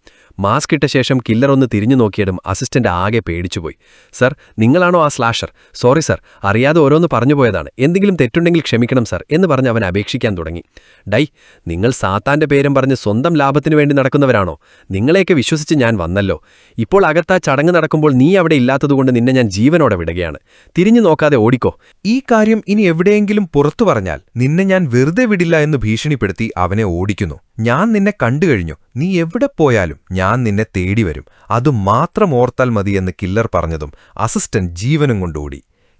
മാസ്ക് ഇട്ട ശേഷം കില്ലർ ഒന്ന് തിരിഞ്ഞു നോക്കിയതും അസിസ്റ്റന്റ് ആകെ പേടിച്ചുപോയി. സർ, നിങ്ങളാണോ ആ സ്ലാഷർ? സോറി സർ, അറിയാതെ ഓരോന്ന് പറഞ്ഞുപോയതാണ്, എന്തെങ്കിലും തെറ്റുണ്ടെങ്കിൽ ക്ഷമിക്കണം സർ എന്ന് പറഞ്ഞ് അവൻ അപേക്ഷിക്കാൻ തുടങ്ങി. ഡൈ, നിങ്ങൾ സാത്താന്റെ പേരും പറഞ്ഞ് സ്വന്തം ലാഭത്തിനു വേണ്ടി നടക്കുന്നവരാണോ? നിങ്ങളെയൊക്കെ വിശ്വസിച്ച് ഞാൻ വന്നല്ലോ. ഇപ്പോൾ അകത്താ ചടങ്ങ് നടക്കുമ്പോൾ നീ അവിടെ ഇല്ലാത്തതുകൊണ്ട് നിന്നെ ഞാൻ ജീവനോടെ വിടുകയാണ്. തിരിഞ്ഞു നോക്കാതെ ഓടിക്കോ. ഈ കാര്യം ഇനി എവിടെയെങ്കിലും പുറത്തു പറഞ്ഞാൽ നിന്നെ ഞാൻ വെറുതെ വിടില്ല എന്ന് ഭീഷണിപ്പെടുത്തി അവനെ ഓടിക്കുന്നു. ഞാൻ നിന്നെ കണ്ടുകഴിഞ്ഞു, നീ എവിടെ പോയാലും ഞാൻ നിന്നെ തേടി വരും, അതുമാത്രം ഓർത്താൽ മതിയെന്ന് കില്ലർ പറഞ്ഞതും അസിസ്റ്റന്റ് ജീവനും കൊണ്ടോടി.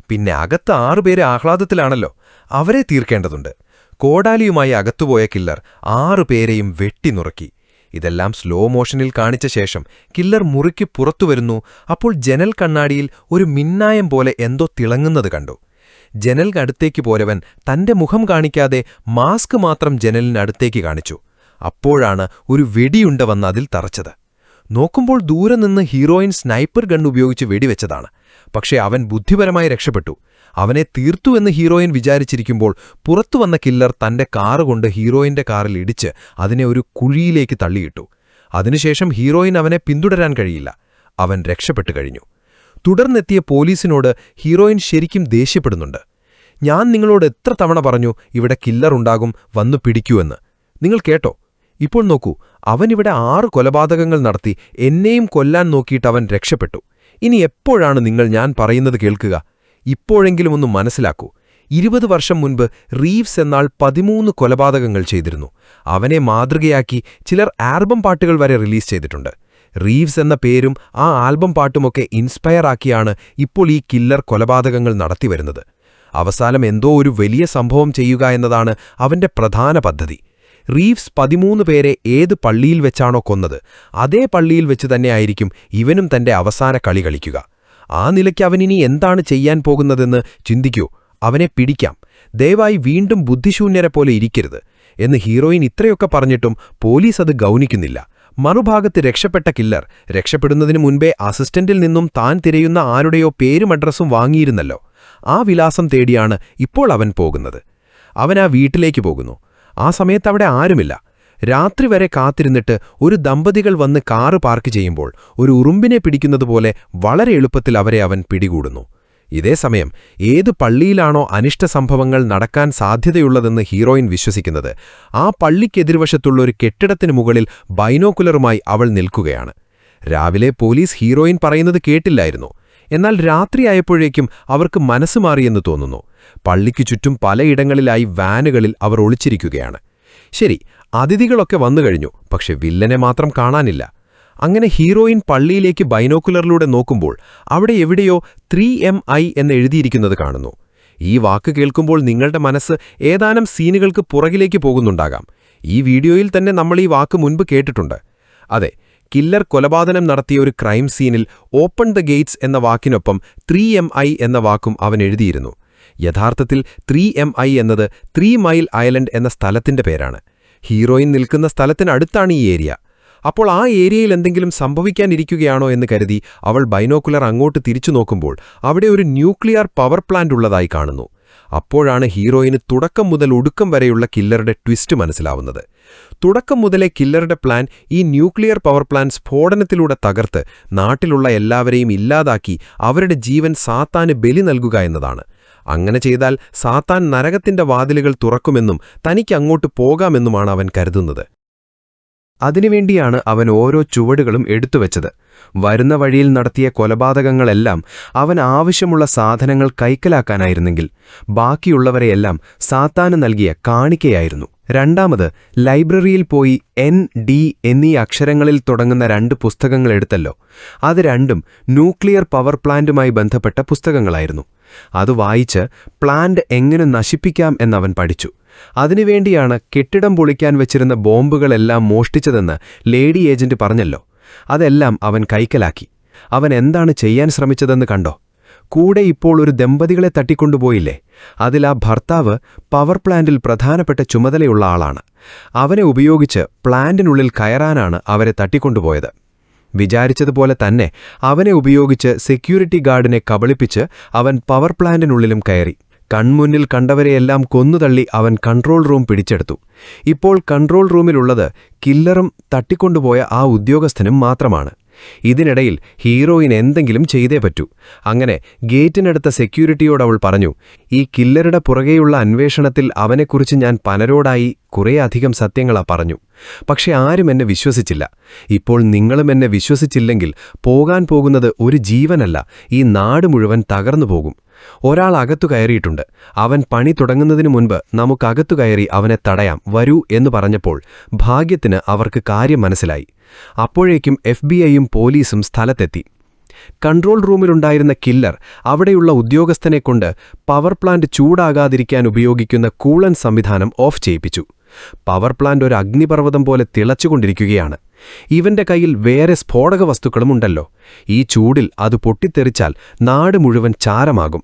പിന്നെ അകത്ത് 6 പേര് ആഹ്ലാദത്തിലാണല്ലോ, അവരെ തീർക്കേണ്ടതുണ്ട്. കോടാലിയുമായി അകത്തുപോയ കില്ലർ 6 പേരെയും വെട്ടിനുറുക്കി. ഇതെല്ലാം സ്ലോ മോഷനിൽ കാണിച്ച ശേഷം കില്ലർ മുറിക്ക് പുറത്തുവരുന്നു. അപ്പോൾ ജനൽ കണ്ണാടിയിൽ ഒരു മിന്നായം പോലെ എന്തോ തിളങ്ങുന്നത് കണ്ടു. ജനലിനടുത്തേക്ക് പോരവൻ തന്റെ മുഖം കാണിക്കാതെ മാസ്ക് മാത്രം ജനലിനടുത്തേക്ക് കാണിച്ചു. അപ്പോഴാണ് ഒരു വെടിയുണ്ട വന്ന് അതിൽ തറച്ചത്. നോക്കുമ്പോൾ ദൂരെ നിന്ന് ഹീറോയിൻ സ്നൈപ്പർ ഗൺ ഉപയോഗിച്ച് വെടിവെച്ചതാണ്. പക്ഷേ അവൻ ബുദ്ധിപരമായി രക്ഷപ്പെട്ടു. അവനെ തീർത്തുവെന്ന് ഹീറോയിൻ വിചാരിച്ചിരിക്കുമ്പോൾ പുറത്തുവന്ന കില്ലർ തന്റെ കാറുകൊണ്ട് ഹീറോയിന്റെ കാറിൽ ഇടിച്ച് അതിനെ ഒരു കുഴിയിലേക്ക് തള്ളിയിട്ടു. അതിനുശേഷം ഹീറോയിൻ അവനെ പിന്തുടരാൻ കഴിയില്ല. അവൻ രക്ഷപ്പെട്ടു കഴിഞ്ഞു. തുടർന്നെത്തിയ പോലീസിനോട് ഹീറോയിൻ ശരിക്കും ദേഷ്യപ്പെടുന്നുണ്ട്. ഞാൻ നിങ്ങളോട് എത്ര തവണ പറഞ്ഞു ഇവിടെ കില്ലറുണ്ടാകും, വന്നു പിടിക്കൂ എന്ന്. നിങ്ങൾ കേട്ടോ? ഇപ്പോൾ നോക്കൂ, അവനിവിടെ 6 കൊലപാതകങ്ങൾ നടത്തി എന്നെയും കൊല്ലാൻ നോക്കിയിട്ട് അവൻ രക്ഷപ്പെട്ടു. ഇനി എപ്പോഴാണ് നിങ്ങൾ ഞാൻ പറയുന്നത് കേൾക്കുക? ഇപ്പോഴെങ്കിലും ഒന്ന് മനസ്സിലാക്കൂ. 20 വർഷം മുൻപ് റീവ്സ് എന്നാൾ 13 കൊലപാതകങ്ങൾ ചെയ്തിരുന്നു. അവനെ മാതൃകയാക്കി ചിലർ ആൽബം പാട്ടുകൾ വരെ റിലീസ് ചെയ്തിട്ടുണ്ട്. റീവ്സ് എന്ന പേരും ആ ആൽബം പാട്ടുമൊക്കെ ഇൻസ്പയർ ആക്കിയാണ് ഇപ്പോൾ ഈ കില്ലർ കൊലപാതകങ്ങൾ നടത്തിവരുന്നത്. അവസാനം എന്തോ ഒരു വലിയ സംഭവം ചെയ്യുക എന്നതാണ് അവന്റെ പ്രധാന പദ്ധതി. റീവ്സ് 13 പേരെ ഏത് പള്ളിയിൽ വെച്ചാണോ കൊന്നത്, അതേ പള്ളിയിൽ വെച്ച് തന്നെയായിരിക്കും ഇവനും തന്റെ അവസാന കളി കളിക്കുക. ആ നിലയ്ക്ക് അവനിനി എന്താണ് ചെയ്യാൻ പോകുന്നതെന്ന് ചിന്തിക്കൂ. അവനെ പിടിക്കാം, ദയവായി വീണ്ടും ബുദ്ധിശൂന്യരെ പോലെ ഇരിക്കരുത് എന്ന് ഹീറോയിൻ ഇത്രയൊക്കെ പറഞ്ഞിട്ടും പോലീസ് അത് ഗൗനിക്കുന്നില്ല. മറുഭാഗത്ത് രക്ഷപ്പെട്ട കില്ലർ രക്ഷപ്പെടുന്നതിനു മുൻപേ അസിസ്റ്റന്റിൽ നിന്നും താൻ തിരയുന്ന ആരുടെയോ പേരും അഡ്രസ്സും വാങ്ങിയിരുന്നല്ലോ. ആ വിലാസം തേടിയാണ് ഇപ്പോൾ അവൻ പോകുന്നത്. അവൻ ആ വീട്ടിലേക്ക് പോകുന്നു. ആ സമയത്ത് അവിടെ ആരുമില്ല. രാത്രി വരെ കാത്തിരുന്നിട്ട് ഒരു ദമ്പതികൾ വന്ന് കാറ് പാർക്ക് ചെയ്യുമ്പോൾ ഒരു ഉറുമ്പിനെ പിടിക്കുന്നതുപോലെ വളരെ എളുപ്പത്തിൽ അവരെ അവൻ പിടികൂടുന്നു. ഇതേസമയം ഏത് പള്ളിയിലാണോ അനിഷ്ട സംഭവങ്ങൾ നടക്കാൻ സാധ്യതയുള്ളതെന്ന് ഹീറോയിൻ വിശ്വസിക്കുന്നത്, ആ പള്ളിക്കെതിർവശത്തുള്ള ഒരു കെട്ടിടത്തിനു മുകളിൽ ബൈനോക്കുലറുമായി അവൾ നിൽക്കുകയാണ്. രാവിലെ പോലീസ് ഹീറോയിൻ പറയുന്നത് കേട്ടില്ലായിരുന്നു. എന്നാൽ രാത്രിയായപ്പോഴേക്കും അവർക്ക് മനസ്സ് മാറിയെന്ന് തോന്നുന്നു. പള്ളിക്കു ചുറ്റും പലയിടങ്ങളിലായി വാനുകളിൽ അവർ ഒളിച്ചിരിക്കുകയാണ്. ശരി, അതിഥികളൊക്കെ വന്നുകഴിഞ്ഞു, പക്ഷെ വില്ലനെ മാത്രം കാണാനില്ല. അങ്ങനെ ഹീറോയിൻ പള്ളിയിലേക്ക് ബൈനോക്കുലറിലൂടെ നോക്കുമ്പോൾ അവിടെ എവിടെയോ 3MI എന്ന് എഴുതിയിരിക്കുന്നത് കാണുന്നു. ഈ വാക്ക് കേൾക്കുമ്പോൾ നിങ്ങളുടെ മനസ്സ് ഏതാനും സീനുകൾക്ക് പുറകിലേക്ക് പോകുന്നുണ്ടാകാം. ഈ വീഡിയോയിൽ തന്നെ നമ്മൾ ഈ വാക്ക് മുൻപ് കേട്ടിട്ടുണ്ട്. അതെ, കില്ലർ കൊലപാതകം നടത്തിയ ഒരു ക്രൈം സീനിൽ ഓപ്പൺ ദ ഗേറ്റ്സ് എന്ന വാക്കിനൊപ്പം 3MI എന്ന വാക്കും അവൻ എഴുതിയിരുന്നു. യഥാർത്ഥത്തിൽ 3MI എന്നത് 3 മൈൽ ഐലൻഡ് എന്ന സ്ഥലത്തിന്റെ പേരാണ്. ഹീറോയിൻ നിൽക്കുന്ന സ്ഥലത്തിനടുത്താണ് ഈ ഏരിയ. അപ്പോൾ ആ ഏരിയയിൽ എന്തെങ്കിലും സംഭവിക്കാനിരിക്കുകയാണോ എന്ന് കരുതി അവൾ ബൈനോക്കുലർ അങ്ങോട്ട് തിരിച്ചു നോക്കുമ്പോൾ അവിടെ ഒരു ന്യൂക്ലിയർ പവർ പ്ലാന്റ് ഉള്ളതായി കാണുന്നു. അപ്പോഴാണ് ഹീറോയിന് തുടക്കം മുതൽ ഒടുക്കം വരെയുള്ള കില്ലറുടെ ട്വിസ്റ്റ് മനസ്സിലാവുന്നത്. തുടക്കം മുതലേ കില്ലറുടെ പ്ലാൻ ഈ ന്യൂക്ലിയർ പവർ പ്ലാന്റ് സ്ഫോടനത്തിലൂടെ തകർത്ത് നാട്ടിലുള്ള എല്ലാവരെയും ഇല്ലാതാക്കി അവരുടെ ജീവൻ സാത്താന് ബലി നൽകുക എന്നതാണ്. അങ്ങനെ ചെയ്താൽ സാത്താൻ നരകത്തിന്റെ വാതിലുകൾ തുറക്കുമെന്നും തനിക്കങ്ങോട്ട് പോകാമെന്നുമാണ് അവൻ കരുതുന്നത്. അതിനുവേണ്ടിയാണ് അവൻ ഓരോ ചുവടുകളും എടുത്തുവെച്ചത്. വരുന്ന വഴിയിൽ നടത്തിയ കൊലപാതകങ്ങളെല്ലാം അവൻ ആവശ്യമുള്ള സാധനങ്ങൾ കൈക്കലാക്കാനായിരുന്നെങ്കിൽ ബാക്കിയുള്ളവരെയെല്ലാം സാത്താന് നൽകിയ കാണിക്കയായിരുന്നു. രണ്ടാമത്, ലൈബ്രറിയിൽ പോയി ND എന്നീ അക്ഷരങ്ങളിൽ തുടങ്ങുന്ന 2 പുസ്തകങ്ങൾ എടുത്തല്ലോ. അത് രണ്ടും ന്യൂക്ലിയർ പവർ പ്ലാന്റുമായി ബന്ധപ്പെട്ട പുസ്തകങ്ങളായിരുന്നു. അത് വായിച്ച് പ്ലാന്റ് എങ്ങനെ നശിപ്പിക്കാം എന്നവൻ പഠിച്ചു. അതിനുവേണ്ടിയാണ് കെട്ടിടം പൊളിക്കാൻ വെച്ചിരുന്ന ബോംബുകളെല്ലാം മോഷ്ടിച്ചതെന്ന് ലേഡി ഏജന്റ് പറഞ്ഞല്ലോ. അതെല്ലാം അവൻ കൈക്കലാക്കി. അവൻ എന്താണ് ചെയ്യാൻ ശ്രമിച്ചതെന്ന് കണ്ടോ? കൂടെ ഇപ്പോൾ ഒരു ദമ്പതികളെ തട്ടിക്കൊണ്ടുപോയില്ലേ? അതിൽ ആ ഭർത്താവ് പവർ പ്ലാന്റിൽ പ്രധാനപ്പെട്ട ചുമതലയുള്ള ആളാണ്. അവനെ ഉപയോഗിച്ച് പ്ലാന്റിനുള്ളിൽ കയറാനാണ് അവരെ തട്ടിക്കൊണ്ടുപോയത്. വിചാരിച്ചതുപോലെ തന്നെ അവനെ ഉപയോഗിച്ച് സെക്യൂരിറ്റി ഗാർഡിനെ കബളിപ്പിച്ച് അവൻ പവർ പ്ലാന്റിനുള്ളിലും കയറി. കൺമുന്നിൽ കണ്ടവരെയെല്ലാം കൊന്നുതള്ളി അവൻ കൺട്രോൾ റൂം പിടിച്ചെടുത്തു. ഇപ്പോൾ കൺട്രോൾ റൂമിലുള്ളത് കില്ലറും തട്ടിക്കൊണ്ടുപോയ ആ ഉദ്യോഗസ്ഥനും മാത്രമാണ്. ഇതിനിടയിൽ ഹീറോയിൻ എന്തെങ്കിലും ചെയ്തേ പറ്റൂ. അങ്ങനെ ഗേറ്റിനടുത്ത സെക്യൂരിറ്റിയോട് അവൾ പറഞ്ഞു, ഈ കില്ലറുടെ പുറകെയുള്ള അന്വേഷണത്തിൽ അവനെക്കുറിച്ച് ഞാൻ പലരോടായി കുറേയധികം സത്യങ്ങളാ പറഞ്ഞു. പക്ഷെ ആരും എന്നെ വിശ്വസിച്ചില്ല. ഇപ്പോൾ നിങ്ങളും എന്നെ വിശ്വസിച്ചില്ലെങ്കിൽ പോകാൻ പോകുന്നത് ഒരു ജീവനല്ല, ഈ നാട് മുഴുവൻ തകർന്നു പോകും. ഒരാൾ അകത്തു കയറിയിട്ടുണ്ട്. അവൻ പണി തുടങ്ങുന്നതിനു മുൻപ് നമുക്കകത്തു കയറി അവനെ തടയാം, വരൂ എന്ന് പറഞ്ഞപ്പോൾ ഭാഗ്യത്തിന് അവർക്ക് കാര്യം മനസ്സിലായി. അപ്പോഴേക്കും FBI-യും പോലീസും സ്ഥലത്തെത്തി. കൺട്രോൾ റൂമിലുണ്ടായിരുന്ന കില്ലർ അവിടെയുള്ള ഉദ്യോഗസ്ഥനെക്കൊണ്ട് പവർ പ്ലാന്റ് ചൂടാകാതിരിക്കാൻ ഉപയോഗിക്കുന്ന കൂളൻ സംവിധാനം ഓഫ് ചെയ്യിപ്പിച്ചു. പവർ പ്ലാന്റ് ഒരു അഗ്നിപർവ്വതം പോലെ തിളച്ചുകൊണ്ടിരിക്കുകയാണ്. ഇവന്റെ കയ്യിൽ വേറെ സ്ഫോടക വസ്തുക്കളുമുണ്ടല്ലോ. ഈ ചൂടിൽ അത് പൊട്ടിത്തെറിച്ചാൽ നാട് മുഴുവൻ ചാരമാകും.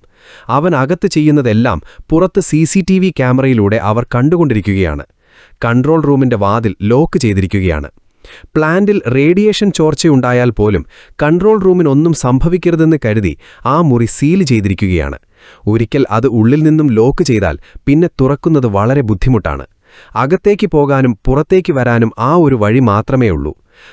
അവൻ അകത്ത് ചെയ്യുന്നതെല്ലാം പുറത്ത് CCTV ക്യാമറയിലൂടെ അവർ കണ്ടുകൊണ്ടിരിക്കുകയാണ്. കൺട്രോൾ റൂമിന്റെ വാതിൽ ലോക്ക് ചെയ്തിരിക്കുകയാണ്. പ്ലാന്റിൽ റേഡിയേഷൻ ചോർച്ചയുണ്ടായാൽ പോലും കൺട്രോൾ റൂമിനൊന്നും സംഭവിക്കരുതെന്ന് കരുതി ആ മുറി സീൽ ചെയ്തിരിക്കുകയാണ്. ഒരിക്കൽ അത് ഉള്ളിൽ നിന്നും ലോക്ക് ചെയ്താൽ പിന്നെ തുറക്കുന്നത് വളരെ ബുദ്ധിമുട്ടാണ്. അകത്തേക്ക് പോകാനും പുറത്തേക്ക് വരാനും ആ ഒരു വഴി മാത്രമേ ഉള്ളൂ.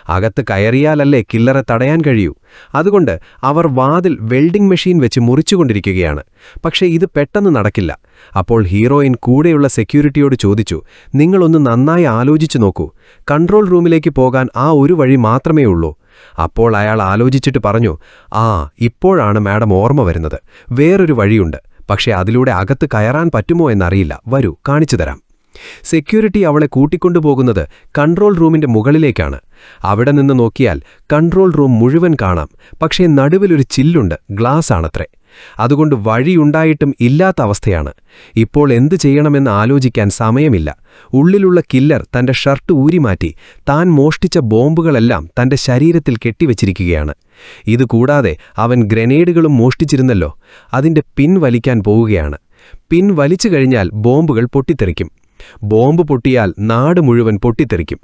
അകത്ത് കയറിയാലല്ലേ കില്ലറെ തടയാൻ കഴിയൂ. അതുകൊണ്ട് അവർ വാതിൽ വെൽഡിംഗ് മെഷീൻ വെച്ച് മുറിച്ചുകൊണ്ടിരിക്കുകയാണ്. പക്ഷേ ഇത് പെട്ടെന്ന് നടക്കില്ല. അപ്പോൾ ഹീറോയിൻ കൂടെയുള്ള സെക്യൂരിറ്റിയോട് ചോദിച്ചു, നിങ്ങളൊന്ന് നന്നായി ആലോചിച്ചു നോക്കൂ, കൺട്രോൾ റൂമിലേക്ക് പോകാൻ ആ ഒരു വഴി മാത്രമേ ഉള്ളൂ. അപ്പോൾ അയാൾ ആലോചിച്ചിട്ട് പറഞ്ഞു, ഇപ്പോഴാണ് മാഡം ഓർമ്മ വരുന്നത്. വേറൊരു വഴിയുണ്ട്. പക്ഷേ അതിലൂടെ അകത്ത് കയറാൻ പറ്റുമോ എന്നറിയില്ല. വരൂ, കാണിച്ചു തരാം. സെക്യൂരിറ്റി അവളെ കൂട്ടിക്കൊണ്ടുപോകുന്നത് കൺട്രോൾ റൂമിന്റെ മുകളിലേക്കാണ്. അവിടെ നിന്ന് നോക്കിയാൽ കൺട്രോൾ റൂം മുഴുവൻ കാണാം. പക്ഷേ നടുവിലൊരു ചില്ലുണ്ട്, ഗ്ലാസ് ആണത്രേ. അതുകൊണ്ട് വഴിയുണ്ടായിട്ടും ഇല്ലാത്ത അവസ്ഥയാണ്. ഇപ്പോൾ എന്തു ചെയ്യണമെന്ന് ആലോചിക്കാൻ സമയമില്ല. ഉള്ളിലുള്ള കില്ലർ തന്റെ ഷർട്ട് ഊരിമാറ്റി താൻ മോഷ്ടിച്ച ബോംബുകളെല്ലാം തന്റെ ശരീരത്തിൽ കെട്ടിവച്ചിരിക്കുകയാണ്. ഇതുകൂടാതെ അവൻ ഗ്രനേഡുകളും മോഷ്ടിച്ചിരുന്നല്ലോ, അതിന്റെ പിൻ വലിക്കാൻ പോവുകയാണ്. പിൻ വലിച്ചു കഴിഞ്ഞാൽ ബോംബുകൾ പൊട്ടിത്തെറിക്കും. ബോംബ് പൊട്ടിയാൽ നാട് മുഴുവൻ പൊട്ടിത്തെറിക്കും.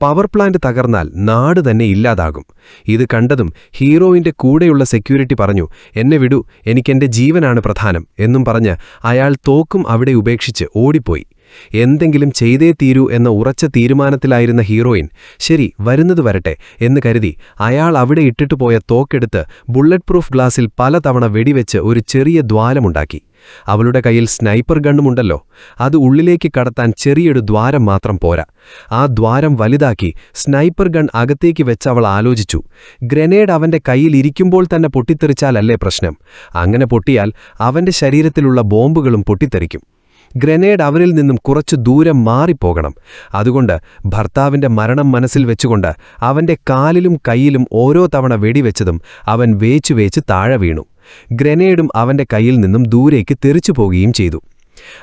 പവർ പ്ലാന്റ് തകർന്നാൽ നാട് തന്നെ ഇല്ലാതാകും. ഇത് കണ്ടതും ഹീറോയിന്റെ കൂടെയുള്ള സെക്യൂരിറ്റി പറഞ്ഞു, എന്നെ വിടൂ, എനിക്കെന്റെ ജീവനാണ് പ്രധാനം എന്നും പറഞ്ഞ് അയാൾ തോക്കും അവിടെ ഉപേക്ഷിച്ച് ഓടിപ്പോയി. എന്തെങ്കിലും ചെയ്തേ തീരൂ എന്ന ഉറച്ച തീരുമാനത്തിലായിരുന്ന ഹീറോയിൻ ശരി വരുന്നത് വരട്ടെ എന്ന് കരുതി അയാൾ അവിടെ ഇട്ടിട്ട് പോയ തോക്കെടുത്ത് ബുള്ളറ്റ് പ്രൂഫ് ഗ്ലാസിൽ പലതവണ വെടിവെച്ച് ഒരു ചെറിയ ദ്വാരമുണ്ടാക്കി. അവളുടെ കയ്യിൽ സ്നൈപ്പർ ഗണ്ണുമുണ്ടല്ലോ, അത് ഉള്ളിലേക്ക് കടത്താൻ ചെറിയൊരു ദ്വാരം മാത്രം പോരാ. ആ ദ്വാരം വലുതാക്കി സ്നൈപ്പർ ഗൺ അകത്തേക്ക് വെച്ച് അവൾ ആലോചിച്ചു, ഗ്രനേഡ് അവന്റെ കയ്യിൽ ഇരിക്കുമ്പോൾ തന്നെ പൊട്ടിത്തെറിച്ചാലല്ലേ പ്രശ്നം. അങ്ങനെ പൊട്ടിയാൽ അവന്റെ ശരീരത്തിലുള്ള ബോംബുകളും പൊട്ടിത്തെറിക്കും. ഗ്രനേഡ് അവനിൽ നിന്നും കുറച്ചു ദൂരം മാറിപ്പോകണം. അതുകൊണ്ട് ഭർത്താവിന്റെ മരണം മനസ്സിൽ വെച്ചുകൊണ്ട് അവന്റെ കാലിലും കൈയിലും ഓരോ തവണ വെടിവെച്ചതും അവൻ വേച്ചുവേച്ച് താഴെ വീണു. ഗ്രനേഡും അവന്റെ കയ്യിൽ നിന്നും ദൂരേക്ക് തെറിച്ചു പോകുകയും ചെയ്തു.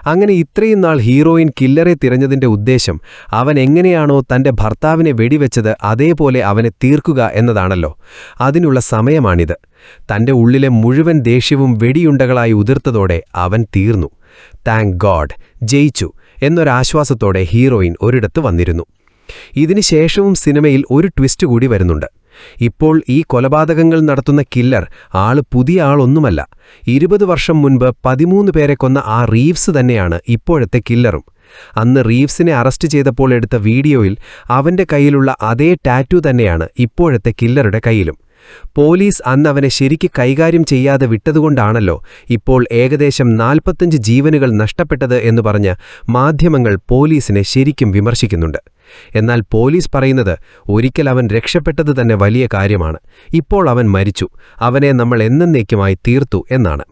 അങ്ങനെ ഇത്രയും നാൾ ഹീറോയിൻ കില്ലറെ തിരഞ്ഞതിന്റെ ഉദ്ദേശം അവൻ എങ്ങനെയാണോ തന്റെ ഭർത്താവിനെ വെടിവെച്ചത് അതേപോലെ അവനെ തീർക്കുക എന്നതാണല്ലോ. അതിനുള്ള സമയമാണിത്. തന്റെ ഉള്ളിലെ മുഴുവൻ ദേഷ്യവും വെടിയുണ്ടകളായി ഉതിർത്തതോടെ അവൻ തീർന്നു. താങ്ക് ഗോഡ്, ജയിച്ചു എന്നൊരാശ്വാസത്തോടെ ഹീറോയിൻ ഒരിടത്ത് വന്നിരുന്നു. ഇതിനുശേഷവും സിനിമയിൽ ഒരു ട്വിസ്റ്റ് കൂടി വരുന്നുണ്ട്. ഇപ്പോൾ ഈ കൊലപാതകങ്ങൾ നടത്തുന്ന കില്ലർ ആള് പുതിയ ആളൊന്നുമല്ല. 20 വർഷം മുൻപ് 13 പേരെ കൊന്ന ആ റീവ്സ് തന്നെയാണ് ഇപ്പോഴത്തെ കില്ലറും. അന്ന് റീവ്സിനെ അറസ്റ്റ് ചെയ്തപ്പോൾ എടുത്ത വീഡിയോയിൽ അവന്റെ കയ്യിലുള്ള അതേ ടാറ്റു തന്നെയാണ് ഇപ്പോഴത്തെ കില്ലറുടെ കയ്യിലും. പോലീസ് അന്ന് അവനെ ശരിക്ക് കൈകാര്യം ചെയ്യാതെ വിട്ടതുകൊണ്ടാണല്ലോ ഇപ്പോൾ ഏകദേശം 45 ജീവനുകൾ നഷ്ടപ്പെട്ടത് എന്ന് പറഞ്ഞ് മാധ്യമങ്ങൾ പോലീസിനെ ശരിക്കും വിമർശിക്കുന്നുണ്ട്. എന്നാൽ പോലീസ് പറയുന്നത് ഒരിക്കൽ അവൻ രക്ഷപ്പെട്ടത് തന്നെ വലിയ കാര്യമാണ്, ഇപ്പോൾ അവൻ മരിച്ചു, അവനെ നമ്മൾ എന്നേക്കുമായി തീർത്തു എന്നാണ്.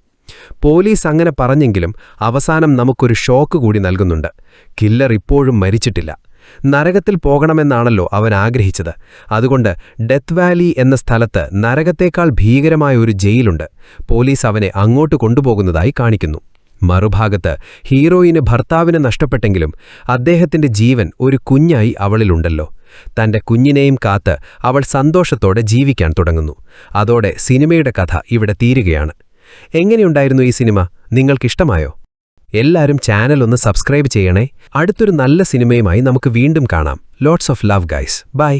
പോലീസ് അങ്ങനെ പറഞ്ഞെങ്കിലും അവസാനം നമുക്കൊരു ഷോക്ക് കൂടി നൽകുന്നുണ്ട്. കില്ലർ ഇപ്പോഴും മരിച്ചിട്ടില്ല. നരകത്തിൽ പോകണമെന്നാണല്ലോ അവൻ ആഗ്രഹിച്ചത്. അതുകൊണ്ട് ഡെത്ത് വാലി എന്ന സ്ഥലത്ത് നരകത്തേക്കാൾ ഭീകരമായ ഒരു ജയിലുണ്ട്. പോലീസ് അവനെ അങ്ങോട്ട് കൊണ്ടുപോകുന്നതായി കാണിക്കുന്നു. മറുഭാഗത്ത് ഹീറോയിന് ഭർത്താവിനെ നഷ്ടപ്പെട്ടെങ്കിലും അദ്ദേഹത്തിന്റെ ജീവൻ ഒരു കുഞ്ഞായി അവളിലുണ്ടല്ലോ. തന്റെ കുഞ്ഞിനെയും കാത്ത് അവൾ സന്തോഷത്തോടെ ജീവിക്കാൻ തുടങ്ങുന്നു. അതോടെ സിനിമയുടെ കഥ ഇവിടെ തീരുകയാണ്. എങ്ങനെയുണ്ടായിരുന്നു ഈ സിനിമ? നിങ്ങൾക്കിഷ്ടമായോ? എല്ലാവരും ചാനൽ ഒന്ന് സബ്സ്ക്രൈബ് ചെയ്യണേ. അടുത്തൊരു നല്ല സിനിമയുമായി നമുക്ക് വീണ്ടും കാണാം. Lots of love guys. By.